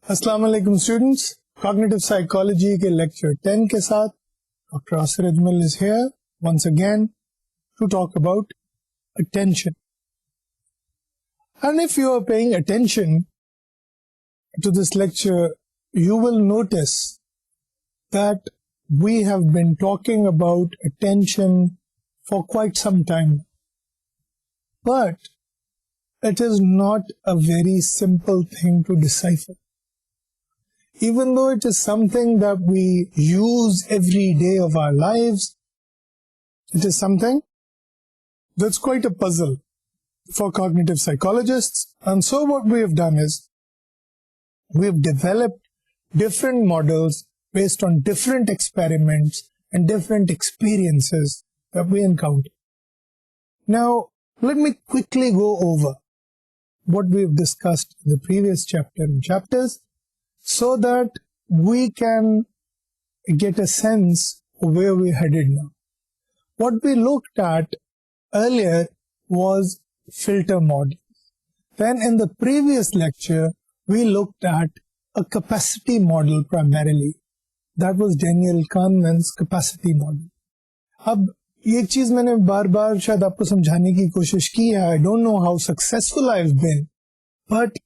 السلام علیکم students, cognitive psychology کے لیکچر 10 کے ساتھ doctor Asir Ajmal is here once again to talk about attention. And if you are paying attention to this lecture, you will notice that we have been talking about attention for quite some time. But it is not a very simple thing to decipher. Even though it is something that we use every day of our lives, it is something that's quite a puzzle for cognitive psychologists. And so what we have done is, we have developed different models based on different experiments and different experiences that we encounter. Now, let me quickly go over what we have discussed in the previous chapter and chapters, so that we can get a sense of where we're headed now. What we looked at earlier was filter models. Then in the previous lecture, we looked at a capacity model primarily. That was Daniel Kahneman's capacity model. اب یہ چیز میں نے بار بار شاید آپ کو سمجھانے کی کوشش کی ہے. I don't know how successful I've been, but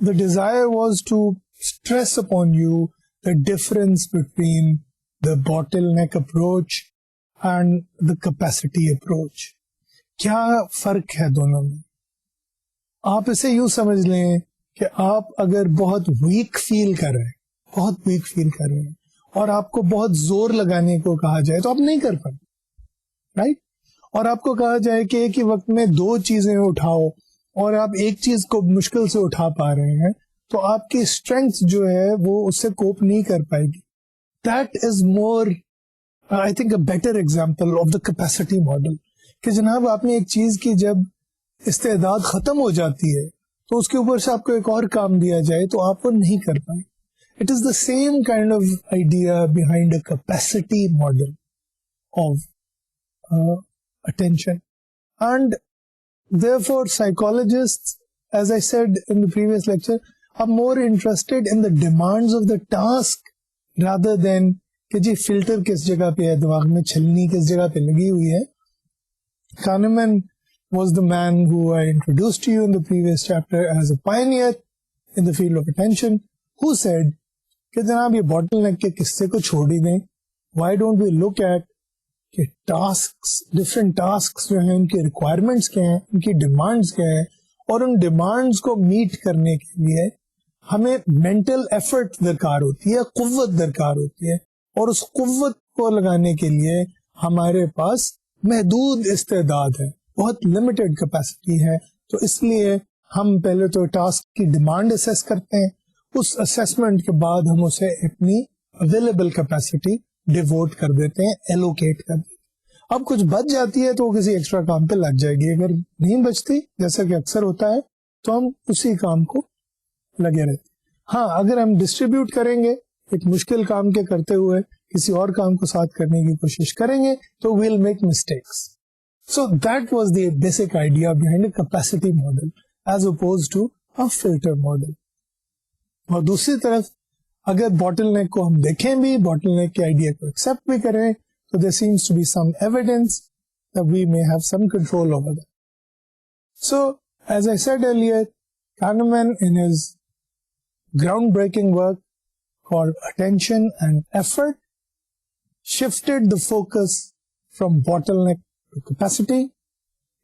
the desire was to stress upon you the difference between the bottleneck approach and the capacity approach. کیا فرق ہے دونوں میں؟ آپ اسے یوں سمجھ لیں کہ آپ اگر بہت ویک فیل کر رہے ہیں اور آپ کو بہت زور لگانے کو کہا جائے تو آپ نہیں کر پاتے، رائٹ؟ اور آپ کو کہا جائے کہ ایک ہی وقت میں 2 چیزیں اٹھاؤ اور آپ ایک چیز کو مشکل سے اٹھا پا رہے ہیں، تو آپ کی اسٹرینگتھ جو ہے وہ اس سے کوپ نہیں کر پائے گی. That is more I think a better example of the capacity model, کہ جناب آپ نے ایک چیز کی جب استعداد ختم ہو جاتی ہے تو اس کے اوپر سے آپ کو ایک اور کام دیا جائے تو آپ وہ نہیں کر پائیں. It is the same kind of idea behind a capacity model of attention. And therefore psychologists, as I said in the previous lecture, are more interested in the demands of the task rather than کہ جی filter کس جگہ پہ ہے دماغ میں، چھلنی کس جگہ پہ لگی ہوئی ہے. Kahneman was the man who I introduced to you in the previous chapter as a pioneer in the field of attention, who said کہ جناب یہ باٹل نیک کے قصے کو چھوڑ ہی دیں. Why don't we look at کہ ٹاسکس، ڈفرینٹ ٹاسکس جو ہیں ان کی ریکوائرمنٹس کیا ہیں، ان کی ڈیمانڈس کیا ہیں، اور ان ڈیمانڈس کو میٹ کرنے کے لیے ہمیں مینٹل ایفرٹ درکار ہوتی ہے، قوت درکار ہوتی ہے، اور اس قوت کو لگانے کے لیے ہمارے پاس محدود استعداد ہے، بہت لمیٹڈ کیپیسٹی ہے. تو اس لیے ہم پہلے تو ٹاسک کی ڈیمانڈ اسیس کرتے ہیں، اس اسیسمنٹ کے بعد ہم اسے اپنی اویلیبل کیپیسٹی ڈیووٹ کر دیتے ہیں، ایلوکیٹ کر دیتے ہیں. اب کچھ بچ جاتی ہے تو وہ کسی ایکسٹرا کام پہ لگ جائے گی، اگر نہیں بچتی جیسا کہ اکثر ہوتا ہے تو ہم اسی کام کو لگے رہتے. ہاں، اگر ہم ڈسٹریبیوٹ کریں گے، ایک مشکل کام کے کرتے ہوئے کسی اور کام کو ساتھ کرنے کی کوشش کریں گے تو we'll make mistakes. So that was the basic idea behind a capacity model as oppose to a filter model. اور دوسری طرف اگر باٹل نیک کو ہم دیکھیں بھی، باٹل نیک کے آئیڈیا کو ایکسپٹ بھی کریں، تو there seems to be some evidence that we may have some control over that. So, as I said earlier, Kahneman in his groundbreaking work called Attention and Effort shifted the focus from bottleneck to capacity.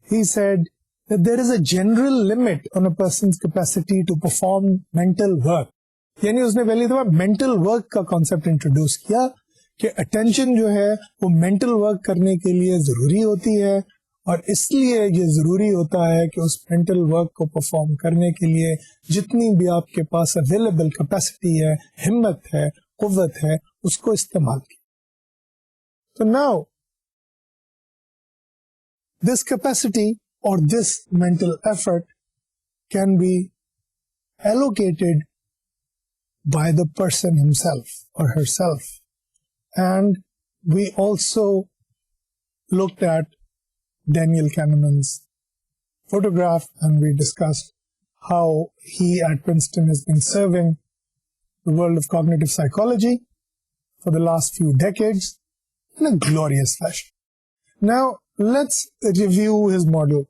He said that there is a general limit on a person's capacity to perform mental work. یعنی اس نے پہلی دفعہ mental work کا concept introduce کیا کہ attention جو ہے وہ مینٹل ورک کرنے کے لیے ضروری ہوتی ہے، اور اس لیے یہ ضروری ہوتا ہے کہ اس مینٹل ورک کو پرفارم کرنے کے لیے جتنی بھی آپ کے پاس اویلیبل کیپیسٹی ہے، ہمت ہے، قوت ہے، اس کو استعمال کی. تو ناؤ دس کیپیسٹی اور this mental effort can be allocated by the person himself or herself. And we also looked at Daniel Kahneman's photograph and we discussed how he at Princeton has been serving the world of cognitive psychology for the last few decades in a glorious fashion. Now let's review his model.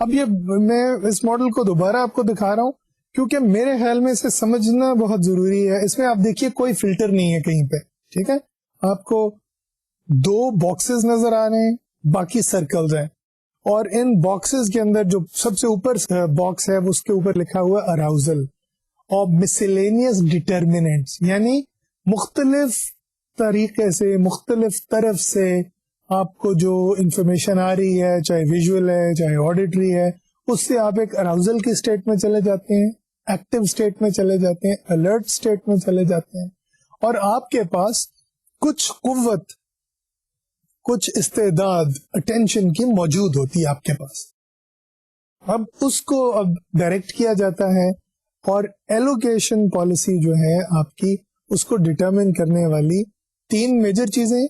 اب یہ میں اس model کو دوبارہ آپ کو دکھا رہا ہوں کیونکہ میرے خیال میں اسے سمجھنا بہت ضروری ہے. اس میں آپ دیکھیے کوئی فلٹر نہیں ہے کہیں پہ، ٹھیک ہے. آپ کو 2 باکسز نظر آ رہے ہیں، باقی سرکلز ہیں، اور ان باکسز کے اندر جو سب سے اوپر باکس ہے اس کے اوپر لکھا ہوا اراؤزل اور مسلینیس ڈٹرمنٹس، یعنی مختلف طریقے سے، مختلف طرف سے آپ کو جو انفارمیشن آ رہی ہے، چاہے ویژول ہے چاہے آڈیٹری ہے، اس سے آپ ایک اراؤزل کی اسٹیٹ میں چلے جاتے ہیں، ایکٹیو اسٹیٹ میں چلے جاتے ہیں، الرٹ اسٹیٹ میں چلے جاتے ہیں، اور آپ کے پاس کچھ قوت، کچھ استعداد اٹینشن کی موجود ہوتی ہے آپ کے پاس. اب اس کو اب ڈائریکٹ کیا جاتا ہے، اور ایلوکیشن پالیسی جو ہے آپ کی، اس کو ڈٹرمن کرنے والی 3 میجر چیزیں.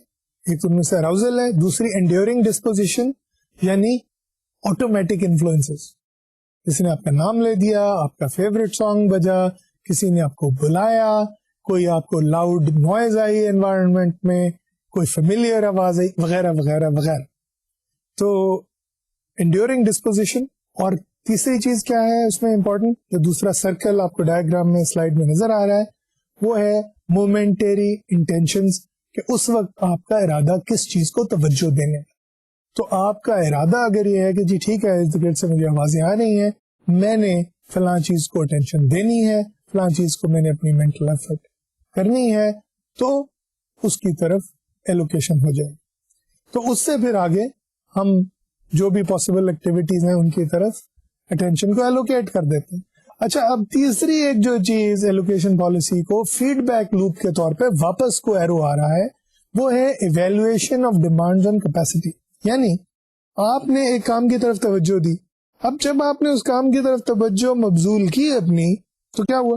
ایک ان میں سے اراؤزل ہے، دوسری انڈیورنگ ڈسپوزیشن یعنی آٹومیٹک انفلوئنسز. کسی نے آپ کا نام لے دیا، آپ کا فیوریٹ سانگ بجا، کسی نے آپ کو بلایا، کوئی آپ کو لاؤڈ نوائز آئی انوائرمنٹ میں، کوئی فیملیئر آواز آئی، وغیرہ وغیرہ وغیرہ. تو انڈیورنگ ڈسپوزیشن. اور تیسری چیز کیا ہے اس میں امپورٹنٹ، جو دوسرا سرکل آپ کو ڈائیگرام میں سلائیڈ میں نظر آ رہا ہے، وہ ہے مومنٹری انٹینشنز، کہ اس وقت آپ کا ارادہ کس چیز کو توجہ دینے کا. تو آپ کا ارادہ اگر یہ ہے کہ جی ٹھیک ہے اس گیٹ سے مجھے آوازیں آ رہی ہیں، میں نے فلاں چیز کو اٹینشن دینی ہے، فلاں چیز کو میں نے اپنی مینٹل ایفرٹ کرنی ہے، تو اس کی طرف ایلوکیشن ہو جائے. تو اس سے پھر آگے ہم جو بھی پاسبل ایکٹیویٹیز ہیں ان کی طرف اٹینشن کو ایلوکیٹ کر دیتے ہیں. اچھا، اب تیسری ایک جو چیز ایلوکیشن پالیسی کو فیڈ بیک لوپ کے طور پہ واپس کو ایرو آ رہا ہے، وہ ہے evaluation of demands and capacity. یعنی آپ نے ایک کام کی طرف توجہ دی، اب جب آپ نے اس کام کی طرف توجہ مبذول کی اپنی، تو کیا ہوا؟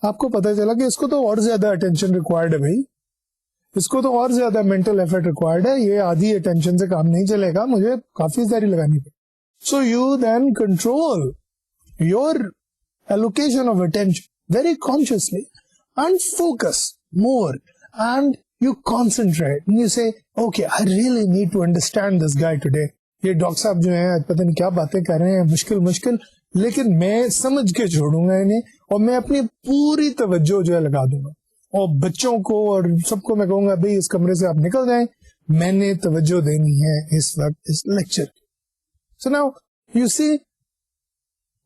آپ کو پتہ چلا کہ اس کو تو اور زیادہ اٹینشن ریکوائرڈ ہے بھائی، اس کو تو اور زیادہ مینٹل ایفرٹ ریکوائرڈ ہے، یہ آدھی اٹینشن سے کام نہیں چلے گا، مجھے کافی ساری لگانی پڑے. So you then control your allocation of attention very consciously and focus more, and you concentrate and you say, okay, I really need to understand this guy today. یہ ڈاکٹر صاحب جو ہیں پتہ نہیں کیا باتیں کر رہے ہیں، مشکل لیکن میں سمجھ کے چھوڑوں گا انہیں، اور میں اپنی پوری توجہ جو ہے لگا دوں گا، اور بچوں کو اور سب کو میں کہوں گا بھائی اس کمرے سے آپ نکل جائیں، میں نے توجہ دینی ہے اس وقت اس لیکچر کی. So now you see,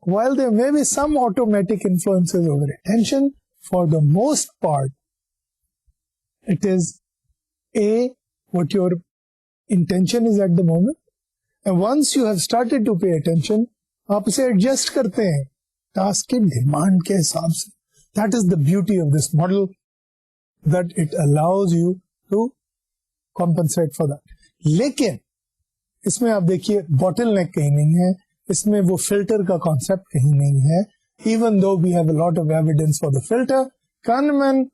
while there may be some automatic influences over attention, for the most part, it is what your intention is at the moment. And once you have started to pay attention, آپ اسے adjust کرتے ہیں task کی demand کے حساب سے. That is the beauty of this model, that it allows you to compensate for that. لیکن اس میں آپ دیکھیے باٹل نیک کہیں نہیں ہے، اس میں وہ فلٹر کا کانسیپٹ کہیں نہیں ہے. Even though we have a lot of evidence for the filter. Kahneman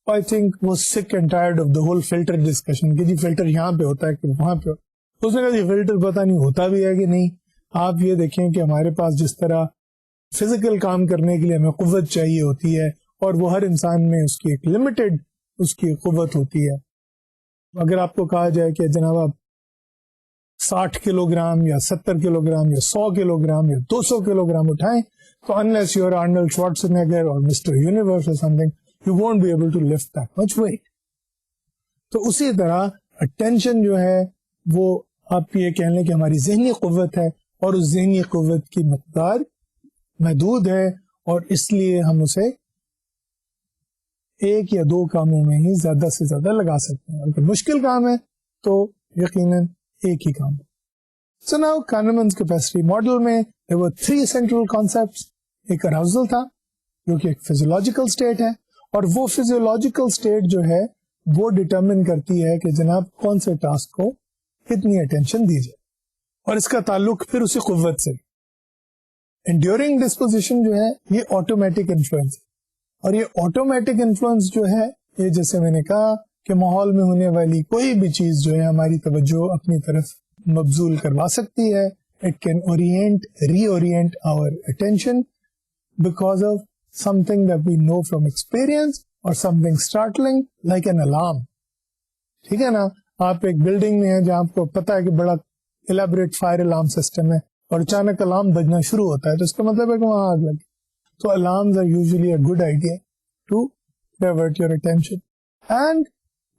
I think was sick and tired of the whole filter discussion کہ جی فلٹر یہاں پہ ہوتا ہے کہ وہاں پہ. اس نے کہا جی فلٹر پتہ نہیں ہوتا بھی ہے کہ نہیں. آپ یہ دیکھیں کہ ہمارے پاس جس طرح فزیکل کام کرنے کے لیے ہمیں قوت چاہیے ہوتی ہے، اور وہ ہر انسان میں اس کی ایک لمیٹڈ اس کی قوت ہوتی ہے. اگر آپ کو کہا جائے کہ جناب آپ 60 کلو گرام یا 70 کلو گرام یا 100 کلو گرام یا 200 کلو گرام اٹھائیں، تو unless you are Arnold Schwarzenegger or Mr. Universe or something, you won't be able to lift that much weight. تو اسی طرح attention جو ہے وہ آپ یہ کہہ لیں کہ ہماری ذہنی قوت ہے، اور اس ذہنی قوت کی مقدار محدود ہے، اور اس لیے ہم اسے ایک یا دو کاموں میں ہی زیادہ سے زیادہ لگا سکتے ہیں. اگر مشکل کام ہے تو یقیناً ایک ہی کام. So now Kahneman's capacity model میں there were 3 central concepts. ایک arousal تھا جو کہ ایک physiological state ہے, اور وہ physiological state جو ہے وہ determine کرتی ہے کہ جناب کون سے ٹاسک کو کتنی attention دی جائے, اور اس کا تعلق پھر اسی قوت سے. enduring disposition جو ہے یہ automatic influence ہے, اور یہ automatic influence جو ہے یہ جیسے میں نے کہا کہ ماحول میں ہونے والی کوئی بھی چیز جو ہے ہماری توجہ اپنی طرف مبذول کروا سکتی ہے. It can reorient our attention because of something that we know from experience or something startling like an alarm. ٹھیک ہے نا, آپ ایک بلڈنگ میں ہیں جہاں آپ کو پتا ہے کہ بڑا elaborate fire alarm system ہے اور اچانک الارم بجنا شروع ہوتا ہے تو اس کا مطلب ہے کہ وہاں آگ لگی. تو alarms are usually a good idea to divert your attention. And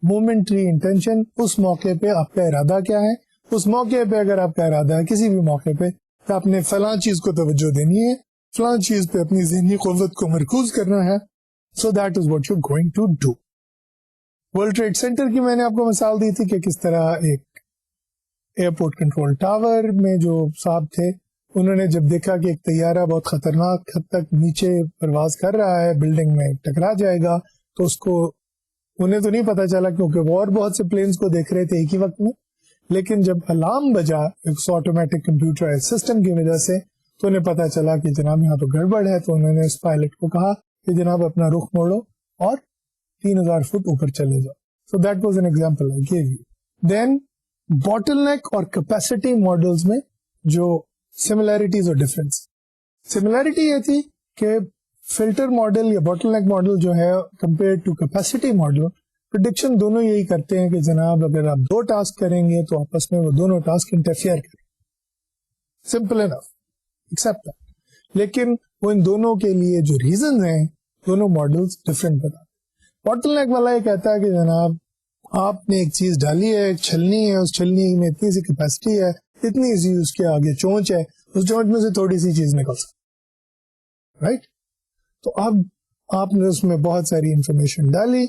momentary intention, اس موقع پہ آپ کا ارادہ کیا ہے. اس موقع پہ اگر آپ کا ارادہ ہے کسی بھی موقع پہ کہ آپ نے فلاں چیز کو توجہ دینی ہے, فلاں چیز پہ اپنی ذہنی قوت کو مرکوز کرنا ہے, so that is what you're going to do. World trade center کی میں نے آپ کو مثال دی تھی کہ کس طرح ایک ایئرپورٹ کنٹرول ٹاور میں جو صاحب تھے انہوں نے جب دیکھا کہ ایک طیارہ بہت خطرناک حد تک نیچے پرواز کر رہا ہے, بلڈنگ میں ٹکرا جائے گا, تو اس کو انہیں تو نہیں پتا چلا کیونکہ وہ اور بہت سے پلینز کو دیکھ رہے تھے ایک ہی وقت میں, لیکن جب الارم بجا ایک آٹومیٹک کمپیوٹر سسٹم کی وجہ سے تو انہیں پتا چلا کہ جناب یہاں تو گڑبڑ ہے. تو انہوں نے اس پائلٹ کو کہا کہ جناب اپنا رخ موڑو اور 3000 فٹ اوپر چلے جاؤ. So that was an example I gave you. Then bottleneck اور کیپیسٹی ماڈلز میں جو سملیرٹیز اور ڈفرینس, سملیرٹی یہ تھی کہ فلٹر ماڈل یا باٹل نیک ماڈل جو ہے compare to capacity model, prediction دونوں یہی کرتے ہیں کہ جناب اگر آپ 2 ٹاسک کریں گے تو آپس میں وہ دونوں ٹاسک انٹرفیئر کریں. Simple enough, accept that. لیکن وہ ان دونوں کے لیے جو ریزن ہیں دونوں ماڈلز ڈفرینٹ بتاتے. باٹل نیک والا یہ کہتا ہے کہ جناب آپ نے ایک چیز ڈالی ہے, ایک چھلنی ہے, اس چھلنی میں اتنی سی کیپیسٹی ہے, اتنی سی اس کے آگے چونچ ہے, اس چونچ میں سے تھوڑی سی چیز نکل سکتی, رائٹ. تو اب آپ نے اس میں بہت ساری انفارمیشن ڈالی,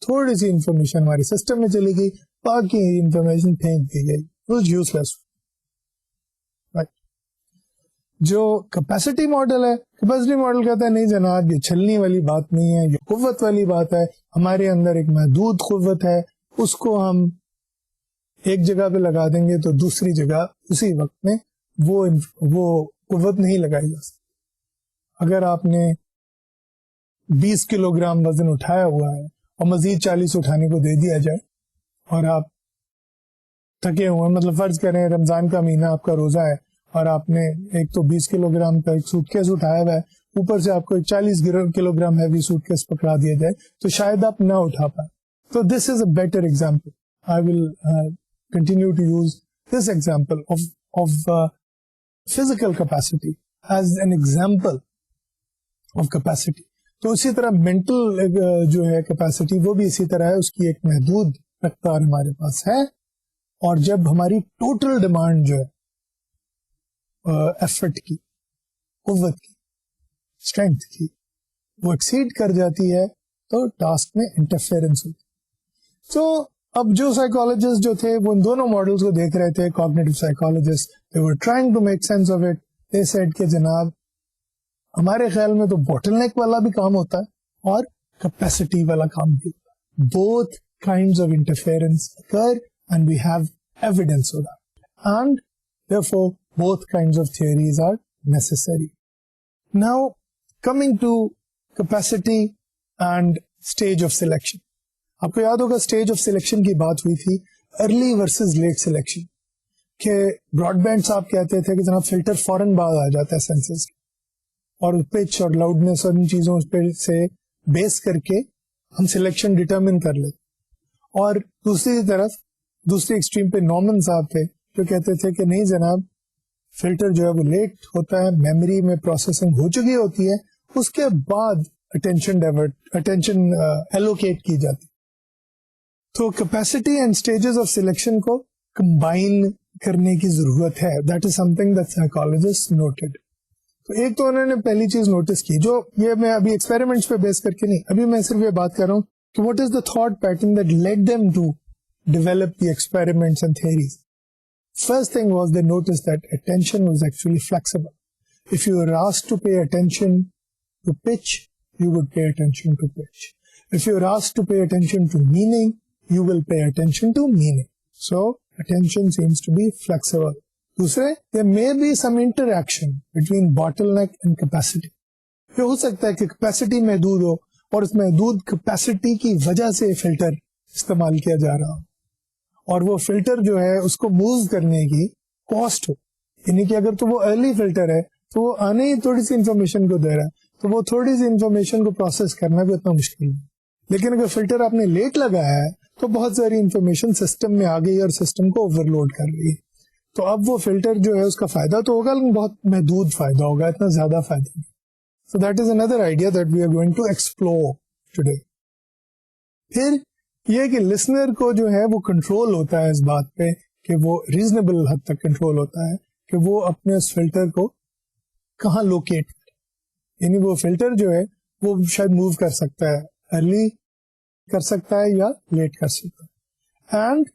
تھوڑی سی انفارمیشن ہمارے سسٹم میں چلی گئی, باقی انفارمیشن پھینک دی گئی, یوز لیس. جو کیپیسٹی ماڈل ہے, کیپیسٹی ماڈل کہتا ہے نہیں جناب یہ چھلنی والی بات نہیں ہے, یہ قوت والی بات ہے, ہمارے اندر ایک محدود قوت ہے, اس کو ہم ایک جگہ پہ لگا دیں گے تو دوسری جگہ اسی وقت میں وہ قوت نہیں لگائی جا سکتی. اگر آپ نے 20 کلو گرام وزن اٹھایا ہوا ہے اور مزید 40 اٹھانے کو دے دیا جائے اور آپ تھکے ہوئے, مطلب فرض کریں رمضان کا مہینہ آپ کا روزہ ہے اور آپ نے ایک تو 20 کلو گرام کا ایک سوٹ کیس اٹھایا ہوا ہے, اوپر سے آپ کو ایک 40 kilo gram heavy suit case پکڑا دیا جائے تو شاید آپ نہ اٹھا پائے. تو this is a better example. I will continue to use this example of physical capacity as an example of capacity. تو اسی طرح مینٹل جو ہے کیپیسٹی وہ بھی اسی طرح ہے, اس کی ایک محدود رفتار ہمارے پاس ہے, اور جب ہماری ٹوٹل ڈیمانڈ جو ہے ایفرٹ کی, قوت کی, اسٹرینتھ کی, وہ ایکسیڈ کر جاتی ہے تو ٹاسک میں انٹرفیئرنس ہوتی. سو اب جو سائیکالوجسٹ جو تھے وہ ان دونوں ماڈلس کو دیکھ رہے تھے, cognitive psychologist, they were trying to make sense of it. They said کہ جناب ہمارے خیال میں تو باٹل نیک والا بھی کام ہوتا ہے اور کیپیسٹی والا کام بھی ہوتا ہے. Both kinds of interference occur and we have evidence of that. And therefore both kinds of theories are necessary. Now coming to capacity and stage of selection. آپ کو یاد ہوگا اسٹیج آف سلیکشن کی بات ہوئی تھی, ارلی ورسز لیٹ سلیکشن, کہ Broad band صاحب کہتے تھے کہ جناب فلٹر فوراً بعد آ جاتا ہے سینسز کے, اور پچ اور لاؤڈنس اور ان چیزوں پہ سے بیس کر کے ہم سلیکشن ڈٹرمن کر لیتے. اور دوسری طرف دوسری ایکسٹریم پہ نارمن صاحب تھے جو کہتے تھے کہ نہیں جناب فلٹر جو ہے وہ لیٹ ہوتا ہے, میموری میں پروسیسنگ ہو چکی ہوتی ہے, اس کے بعد اٹینشن ایلوکیٹ کی جاتی. تو capacity and stages of selection کو کمبائن کرنے کی ضرورت ہے. That is some thing that psychologist noted. تو ایک تو انہوں نے پہلی چیز نوٹس کی, جو یہ میں ابھی ایکسپیریمنٹس پہ بیس کر کے نہیں, ابھی میں صرف یہ بات کر رہا ہوں کہ what is the thought pattern that lead them to develop the experiments and theories. First thing was they noticed that attention was actually flexible. If you were asked to pay attention to pitch, you would pay attention to pitch. If you were asked to pay attention to meaning, you will pay attention to meaning. So, attention seems to be flexible. دوسرے, there may be some interaction between bottleneck and capacity. یہ ہو سکتا ہے کہ capacity محدود ہو اور اس محدود capacity کی وجہ سے فلٹر استعمال کیا جا رہا ہو, اور وہ فلٹر جو ہے اس کو موو کرنے کی کاسٹ ہو. یعنی کہ اگر تو وہ ارلی فلٹر ہے تو وہ آنے ہی تھوڑی سی انفارمیشن کو دے رہا ہے, تو وہ تھوڑی سی انفارمیشن کو پروسیس کرنا بھی اتنا مشکل نہیں. لیکن اگر فلٹر آپ نے لیٹ لگایا ہے تو بہت ساری انفارمیشن سسٹم میں آ گئی اور سسٹم کو اوور لوڈ کر رہی ہے. تو اب وہ فلٹر جو ہے اس کا فائدہ تو ہوگا لیکن بہت محدود فائدہ ہوگا, اتنا زیادہ فائدہ نہیں. So that is another idea that we are going to explore today. پھر یہ کہ لسنر کو جو ہے وہ کنٹرول ہوتا ہے اس بات پہ کہ وہ ریزنیبل حد تک کنٹرول ہوتا ہے کہ وہ اپنے اس فلٹر کو کہاں لوکیٹ کرے. یعنی وہ فلٹر جو ہے وہ شاید موو کر سکتا ہے, ارلی کر سکتا ہے یا لیٹ کر سکتا ہے. And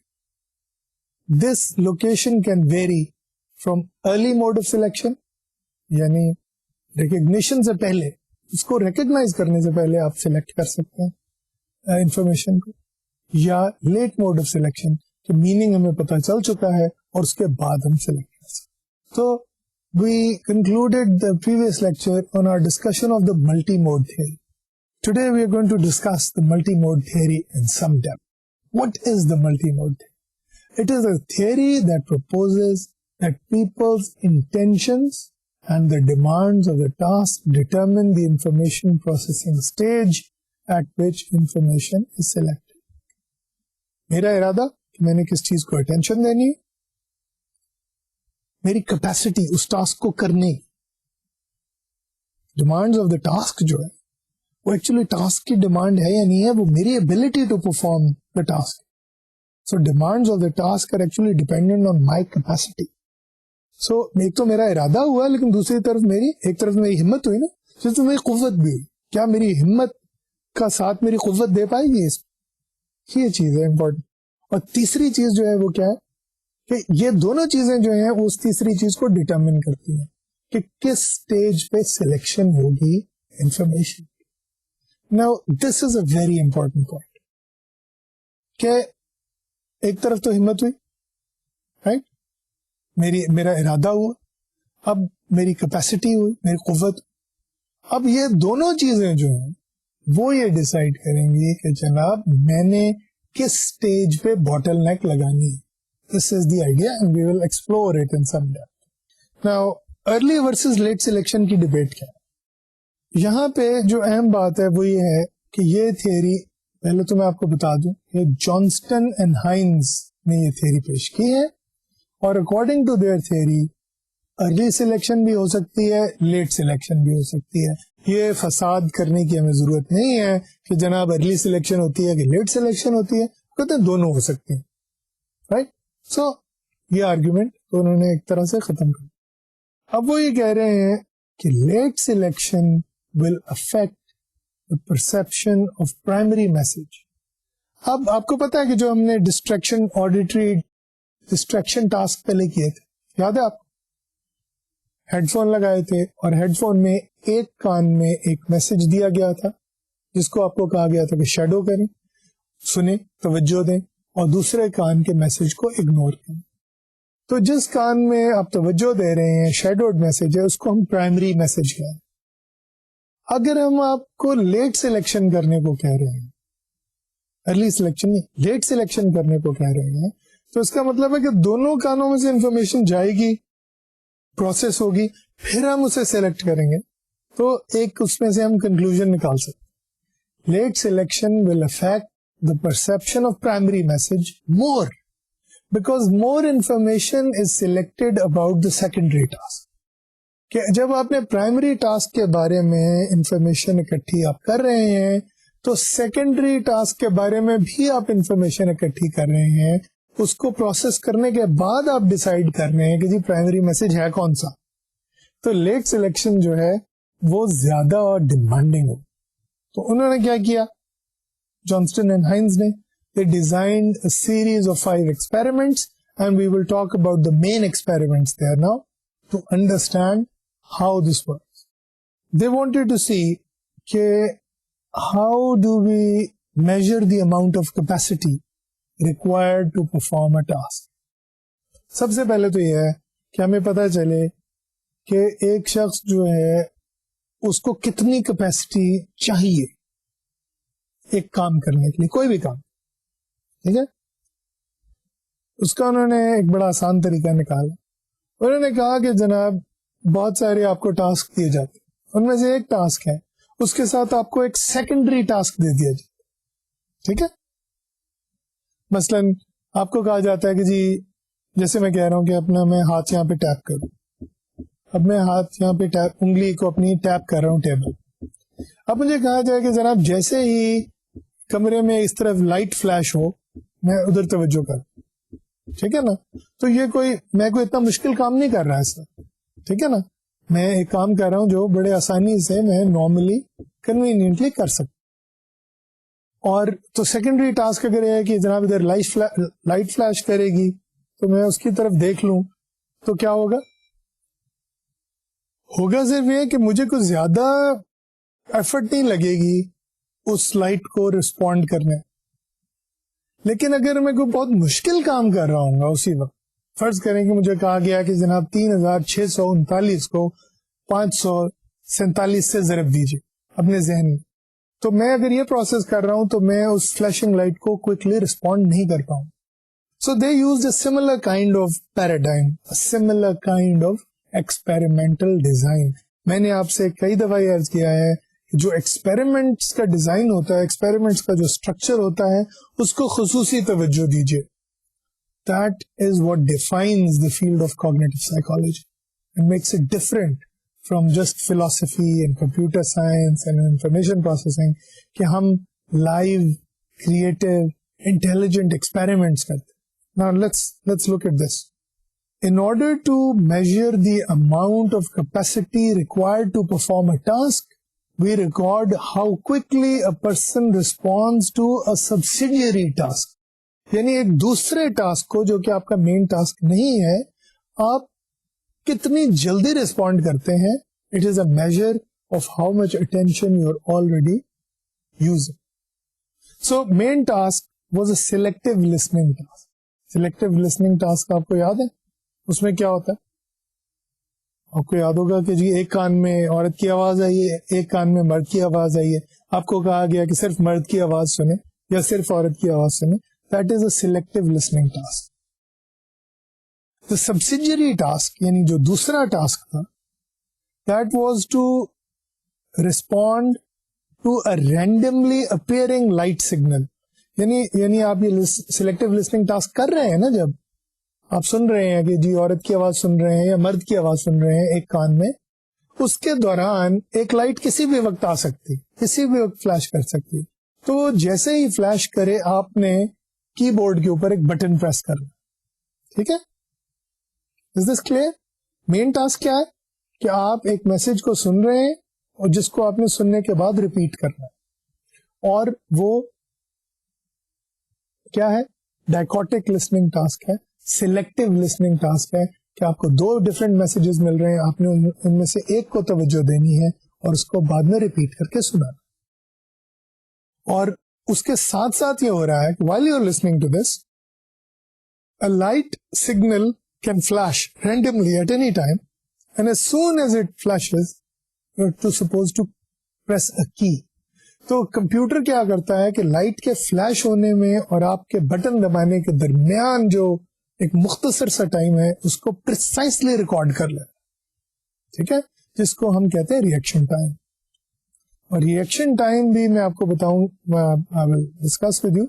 this location can vary from early mode of selection, یعنی ریکگنیشن سے پہلے, اس کو ریکگنائز کرنے سے پہلے آپ سلیکٹ کر سکتے ہیں انفارمیشن کو, یا لیٹ موڈ آف سلیکشن کہ میننگ ہمیں پتہ چل چکا ہے اور اس کے بعد ہم سلیکٹ کر سکتے. تو we concluded the previous lecture on our discussion of the multi-mode theory. Today we are going to discuss the multi-mode theory in some depth. What is the multi-mode theory? It is a theory that proposes that people's intentions and the demands of the task determine the information processing stage at which information is selected. میرا ارادہ کہ میں نے کس چیز کو attention دینی ہے, میری کیپیسٹی اس ٹاسک کو کرنے کی, ڈیمانڈز آف دا ٹاسک جو ہے وہ ایکچولی ٹاسک کی ڈیمانڈ ہے یا نہیں ہے, وہ میری ability to perform the task. So demands of the task are actually dependent on my capacity. So ایک تو میرا ارادہ ہوا لیکن دوسری طرف ایک طرف میری ہمت ہوئی نا, جس میں میری قوت بھی ہوئی. کیا میری ہمت کا ساتھ میری قوت دے پائے گی اس میں, یہ چیز ہے امپورٹنٹ. اور تیسری چیز جو ہے وہ کیا ہے کہ یہ دونوں چیزیں جو ہیں وہ اس تیسری چیز کو ڈٹرمن کرتی ہیں کہ کس سٹیج پہ سلیکشن ہوگی information. Now this is a very important point کہ ایک طرف تو ہمت ہوئی, رائٹ, میرا ارادہ ہوا, اب میری کیپیسٹی ہوئی, میری قوت. اب یہ دونوں چیزیں جو ہیں وہ یہ ڈیسائیڈ کریں گی کہ جناب میں نے کس سٹیج پہ باٹل نیک لگانی ہے. This is the idea and we will explore it in some depth. Now, early versus late selection کی ڈبیٹ کیا ہے؟ یہاں پہ جو اہم بات ہے وہ یہ ہے کہ یہ تھیوری, پہلے تو میں آپ کو بتا دوں, یہ جانسٹن اینڈ ہائنز نے یہ تھیوری پیش کی ہے, اور according to their theory early selection بھی ہو سکتی ہے, لیٹ سلیکشن بھی ہو سکتی ہے. یہ فساد کرنے کی ہمیں ضرورت نہیں ہے کہ جناب ارلی سلیکشن ہوتی ہے کہ لیٹ سلیکشن ہوتی ہے, کہتے ہیں دونوں ہو سکتے ہیں, رائٹ. سو یہ آرگیومنٹ تو انہوں نے ایک طرح سے ختم کر. اب وہ یہ کہہ رہے ہیں کہ late selection will affect the perception of primary message. اب آپ کو پتا ہے کہ جو ہم نے ڈسٹریکشن آڈیٹری ڈسٹریکشن ٹاسک پہلے کیے تھے, یاد ہے آپ, ہیڈ فون لگائے تھے اور ہیڈ فون میں ایک کان میں ایک میسج دیا گیا تھا جس کو آپ کو کہا گیا تھا کہ شیڈو کریں, سنیں, توجہ دیں, اور دوسرے کان کے میسج کو اگنور کریں. تو جس کان میں آپ توجہ دے رہے ہیں, شیڈوڈ میسج ہے, اس کو ہم پرائمری میسج کہہ رہے ہیں. اگر ہم آپ کو لیٹ سلیکشن کرنے کو کہہ رہے ہیں, ارلی سلیکشن نہیں, لیٹ سلیکشن کرنے کو کہہ رہے ہیں, تو اس کا مطلب ہے کہ دونوں کانوں میں سے انفارمیشن جائے گی, پروسیس ہوگی, پھر ہم اسے سلیکٹ کریں گے. تو ایک اس میں سے ہم کنکلوژن نکال سکتے. Late selection will affect the perception of primary message more because more information is selected about the secondary task. کہ جب آپ نے پرائمری ٹاسک کے بارے میں انفارمیشن اکٹھی آپ کر رہے ہیں تو سیکنڈری ٹاسک کے بارے میں بھی آپ انفارمیشن اکٹھی کر رہے ہیں, اس کو پروسیس کرنے کے بعد آپ ڈیسائیڈ کر رہے ہیں کہ جی پرائمری میسج ہے کون سا. تو لیٹ سلیکشن جو ہے وہ زیادہ ڈیمانڈنگ ہو. تو انہوں نے کیا کیا, Johnston and Hines نے, they designed a series of 5 experiments and we will talk about the main experiments there now to understand how this works. They wanted to see how do we measure the amount of capacity required to perform a task. سب سے پہلے تو یہ ہے کہ ہمیں پتہ چلے کہ ایک شخص جو ہے اس کو کتنی کیپیسٹی چاہیے ایک کام کرنے کے لیے, کوئی بھی کام. ٹھیک ہے, اس کا انہوں نے ایک بڑا آسان طریقہ نکالا. انہوں نے کہا کہ جناب بہت سارے آپ کو ٹاسک دیے جاتے ہیں, ان میں سے ایک ٹاسک ہے اس کے ساتھ آپ کو ایک سیکنڈری ٹاسک دے دیا جاتا ہے. ٹھیک ہے, مثلا آپ کو کہا جاتا ہے کہ جی جیسے میں کہہ رہا ہوں کہ اپنا میں ہاتھ یہاں پہ ٹیپ کروں, اب میں ہاتھ یہاں پہ انگلی کو اپنی ٹیپ کر رہا ہوں ٹیبل. اب مجھے کہا جائے کہ جناب جیسے ہی کمرے میں اس طرف لائٹ فلیش ہو میں ادھر توجہ کروں. ٹھیک ہے نا, تو یہ میں کوئی اتنا مشکل کام نہیں کر رہا ہے سر. ٹھیک ہے نا, میں ایک کام کر رہا ہوں جو بڑے آسانی سے میں نارملی کنوینئنٹلی کر سکتا. اور تو سیکنڈری ٹاسک اگر یہ ہے کہ جناب ادھر لائٹ فلیش کرے گی تو میں اس کی طرف دیکھ لوں تو کیا ہوگا صرف یہ کہ مجھے کچھ زیادہ ایفرٹ نہیں لگے گی اس لائٹ کو رسپونڈ کرنے. لیکن اگر میں کوئی بہت مشکل کام کر رہا ہوں گا اسی وقت, فرض کریں کہ مجھے کہا گیا کہ جناب 3639 کو 547 سے ضرب دیجیے اپنے ذہن میں, تو میں اگر یہ پروسیس کر رہا ہوں تو میں اس فلیشنگ لائٹ کو کوئکلی رسپونڈ نہیں کر پاؤں. So they used a similar kind of paradigm, similar kind of experimental design. میں نے آپ سے کئی دفعہ یہ عرض کیا ہے جو ایکسپیریمنٹس کا ڈیزائن ہوتا ہے, ایکسپیریمنٹس کا جو اسٹرکچر ہوتا ہے اس کو خصوصی توجہ دیجیے. That is what defines the field of cognitive psychology and makes it different from just philosophy and computer science and information processing کہ ہم live, creative, intelligent experiments کرتے. Now let's look at this. In order to measure the amount of capacity required to perform a task, we record how quickly a person responds to a subsidiary task. یعنی ایک دوسرے task کو جو کہ آپ کا main task نہیں ہے آپ کتنی جلدی ریسپونڈ کرتے ہیں. It is a measure of how much attention you are already using. So main task was a selective listening task. Selective listening task آپ کو یاد ہے اس میں کیا ہوتا ہے؟ آپ کو یاد ہوگا کہ جی ایک کان میں عورت کی آواز آئی ہے, ایک کان میں مرد کی آواز آئی ہے. آپ کو کہا گیا کہ صرف مرد کی آواز سنیں یا صرف عورت کی آواز سنیں. That is a selective listening task. The subsidiary task, یعنی جو دوسرا ٹاسک تھا, that was to respond to a randomly appearing light signal. یعنی آپ یہ selective listening task کر رہے ہیں نا, جب آپ سن رہے ہیں کہ جی عورت کی آواز سن رہے ہیں یا مرد کی آواز سن رہے ہیں ایک کان میں, اس کے دوران ایک لائٹ کسی بھی وقت آ سکتی, کسی بھی وقت فلیش کر سکتی. تو جیسے ہی فلیش کرے آپ نے کی بورڈ کے اوپر ایک بٹن پریس کرنا. ٹھیک ہے, از دس کلیئر؟ مین ٹاسک کیا ہے کہ آپ ایک میسج کو سن رہے ہیں اور جس کو آپ نے سننے کے بعد ریپیٹ کرنا ہے, اور وہ کیا ہے؟ ڈائکوٹک لسننگ ٹاسک ہے, سلیکٹو لسننگ ٹاسک ہے کہ آپ کو دو ڈفرینٹ میسجز مل رہے ہیں, آپ نے ان میں سے ایک کو توجہ دینی ہے اور اس کو بعد میں ریپیٹ کر کے سنانا. اور اس کے ساتھ ساتھ یہ ہو رہا ہے کہ while you are listening to this, a light signal can flash randomly at any time, and as soon as it flashes, you're supposed to press a key. تو کمپیوٹر کیا کرتا ہے کہ لائٹ کے فلیش ہونے میں اور آپ کے بٹن دبانے کے درمیان جو ایک مختصر سا ٹائم ہے اس کو پریسائسلی ریکارڈ کر لے. ٹھیک ہے, جس کو ہم کہتے ہیں ریئیکشن ٹائم. اور ریئیکشن ٹائم بھی میں آپ کو بتاؤں, I will discuss with you.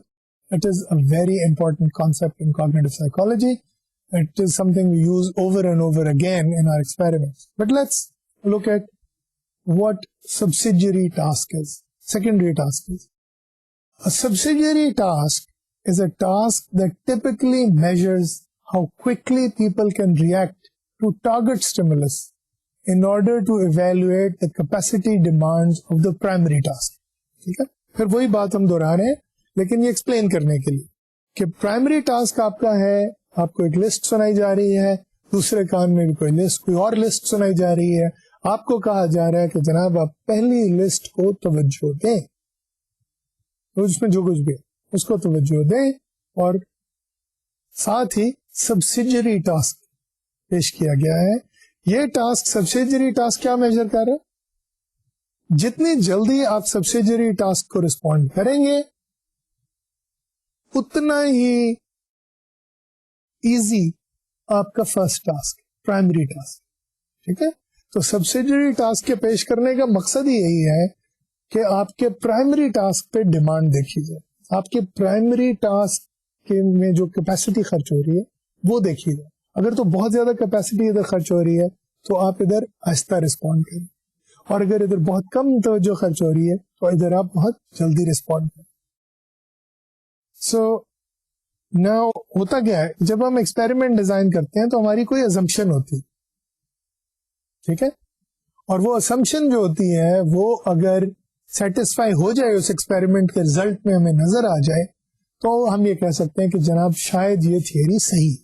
It is a very important concept in cognitive psychology. It is something we use over and over again in our experiments. But let's look at what subsidiary task is, secondary task is. A subsidiary task is a task that typically measures how quickly people can react to target stimulus in order to evaluate the capacity demands of the primary task. ٹھیک ہے, پھر وہی بات ہم دہرا رہے ہیں لیکن یہ ایکسپلین کرنے کے لیے کہ پرائمری ٹاسک آپ کا ہے آپ کو ایک لسٹ سنائی جا رہی ہے, دوسرے کان میں بھی کوئی اور لسٹ سنائی جا رہی ہے. آپ کو کہا جا رہا ہے کہ جناب آپ پہلی لسٹ کو توجہ دیں, اس میں جو کچھ بھی اس کو توجہ دیں, اور ساتھ ہی سبسیڈری ٹاسک پیش کیا گیا ہے. یہ ٹاسک سبسیڈری ٹاسک کیا میجر کر رہا ہے؟ جتنی جلدی آپ سبسیڈری ٹاسک کو رسپونڈ کریں گے اتنا ہی ایزی آپ کا فرسٹ ٹاسک, پرائمری ٹاسک. ٹھیک ہے, تو سبسیڈری ٹاسک کے پیش کرنے کا مقصد ہی یہی ہے کہ آپ کے پرائمری ٹاسک پہ ڈیمانڈ دیکھی جائے, آپ کے پرائمری ٹاسک میں جو کیپیسٹی خرچ ہو رہی ہے وہ دیکھی جائے. اگر تو بہت زیادہ کیپیسٹی ادھر خرچ ہو رہی ہے تو آپ ادھر آہستہ رسپونڈ کریں, اور اگر ادھر بہت کم توجہ خرچ ہو رہی ہے تو ادھر آپ بہت جلدی رسپونڈ کریں. سو نا ہوتا کیا ہے, جب ہم ایکسپیریمنٹ ڈیزائن کرتے ہیں تو ہماری کوئی ازمپشن ہوتی, ٹھیک ہے, اور وہ اسمپشن جو ہوتی ہے وہ اگر سیٹسفائی ہو جائے اس ایکسپیریمنٹ کے ریزلٹ میں ہمیں نظر آ جائے تو ہم یہ کہہ سکتے ہیں کہ جناب شاید یہ تھیوری صحیح.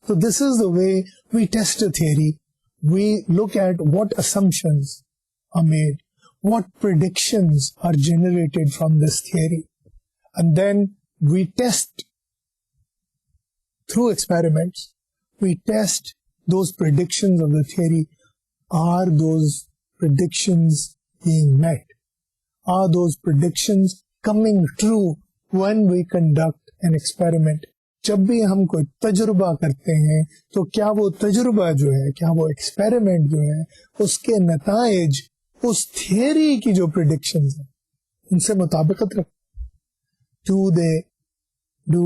تو this is the way we test a theory. We look at what assumptions are made, what predictions are generated from this theory, and then we test through experiments, we test those predictions of the theory. Are those predictions being met? Are those predictions coming true when we conduct an experiment? جب بھی ہم کوئی تجربہ کرتے ہیں تو کیا وہ تجربہ جو ہے, کیا وہ ایکسپیریمنٹ جو ہے, اس کے نتائج اس تھیوری کی جو پریڈکشنز ہیں ان سے مطابقت رکھتے. Do they do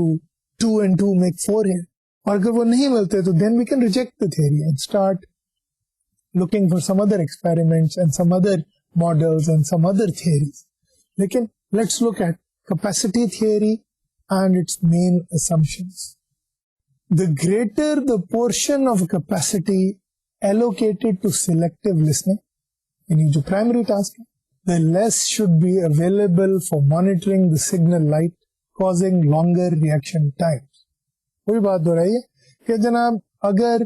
2 and 2 make 4 here? اور اگر وہ نہیں ملتے تو then we can reject the theory and start looking for some other experiments and some other models and some other theories. لیکن let's look at capacity theory and its main assumptions. The greater the portion of capacity allocated to selective listening, یعنی جو primary task ہے, the less should be available for monitoring the signal light, causing longer reaction times. وہی بات ہو رہی ہے کہ جناب اگر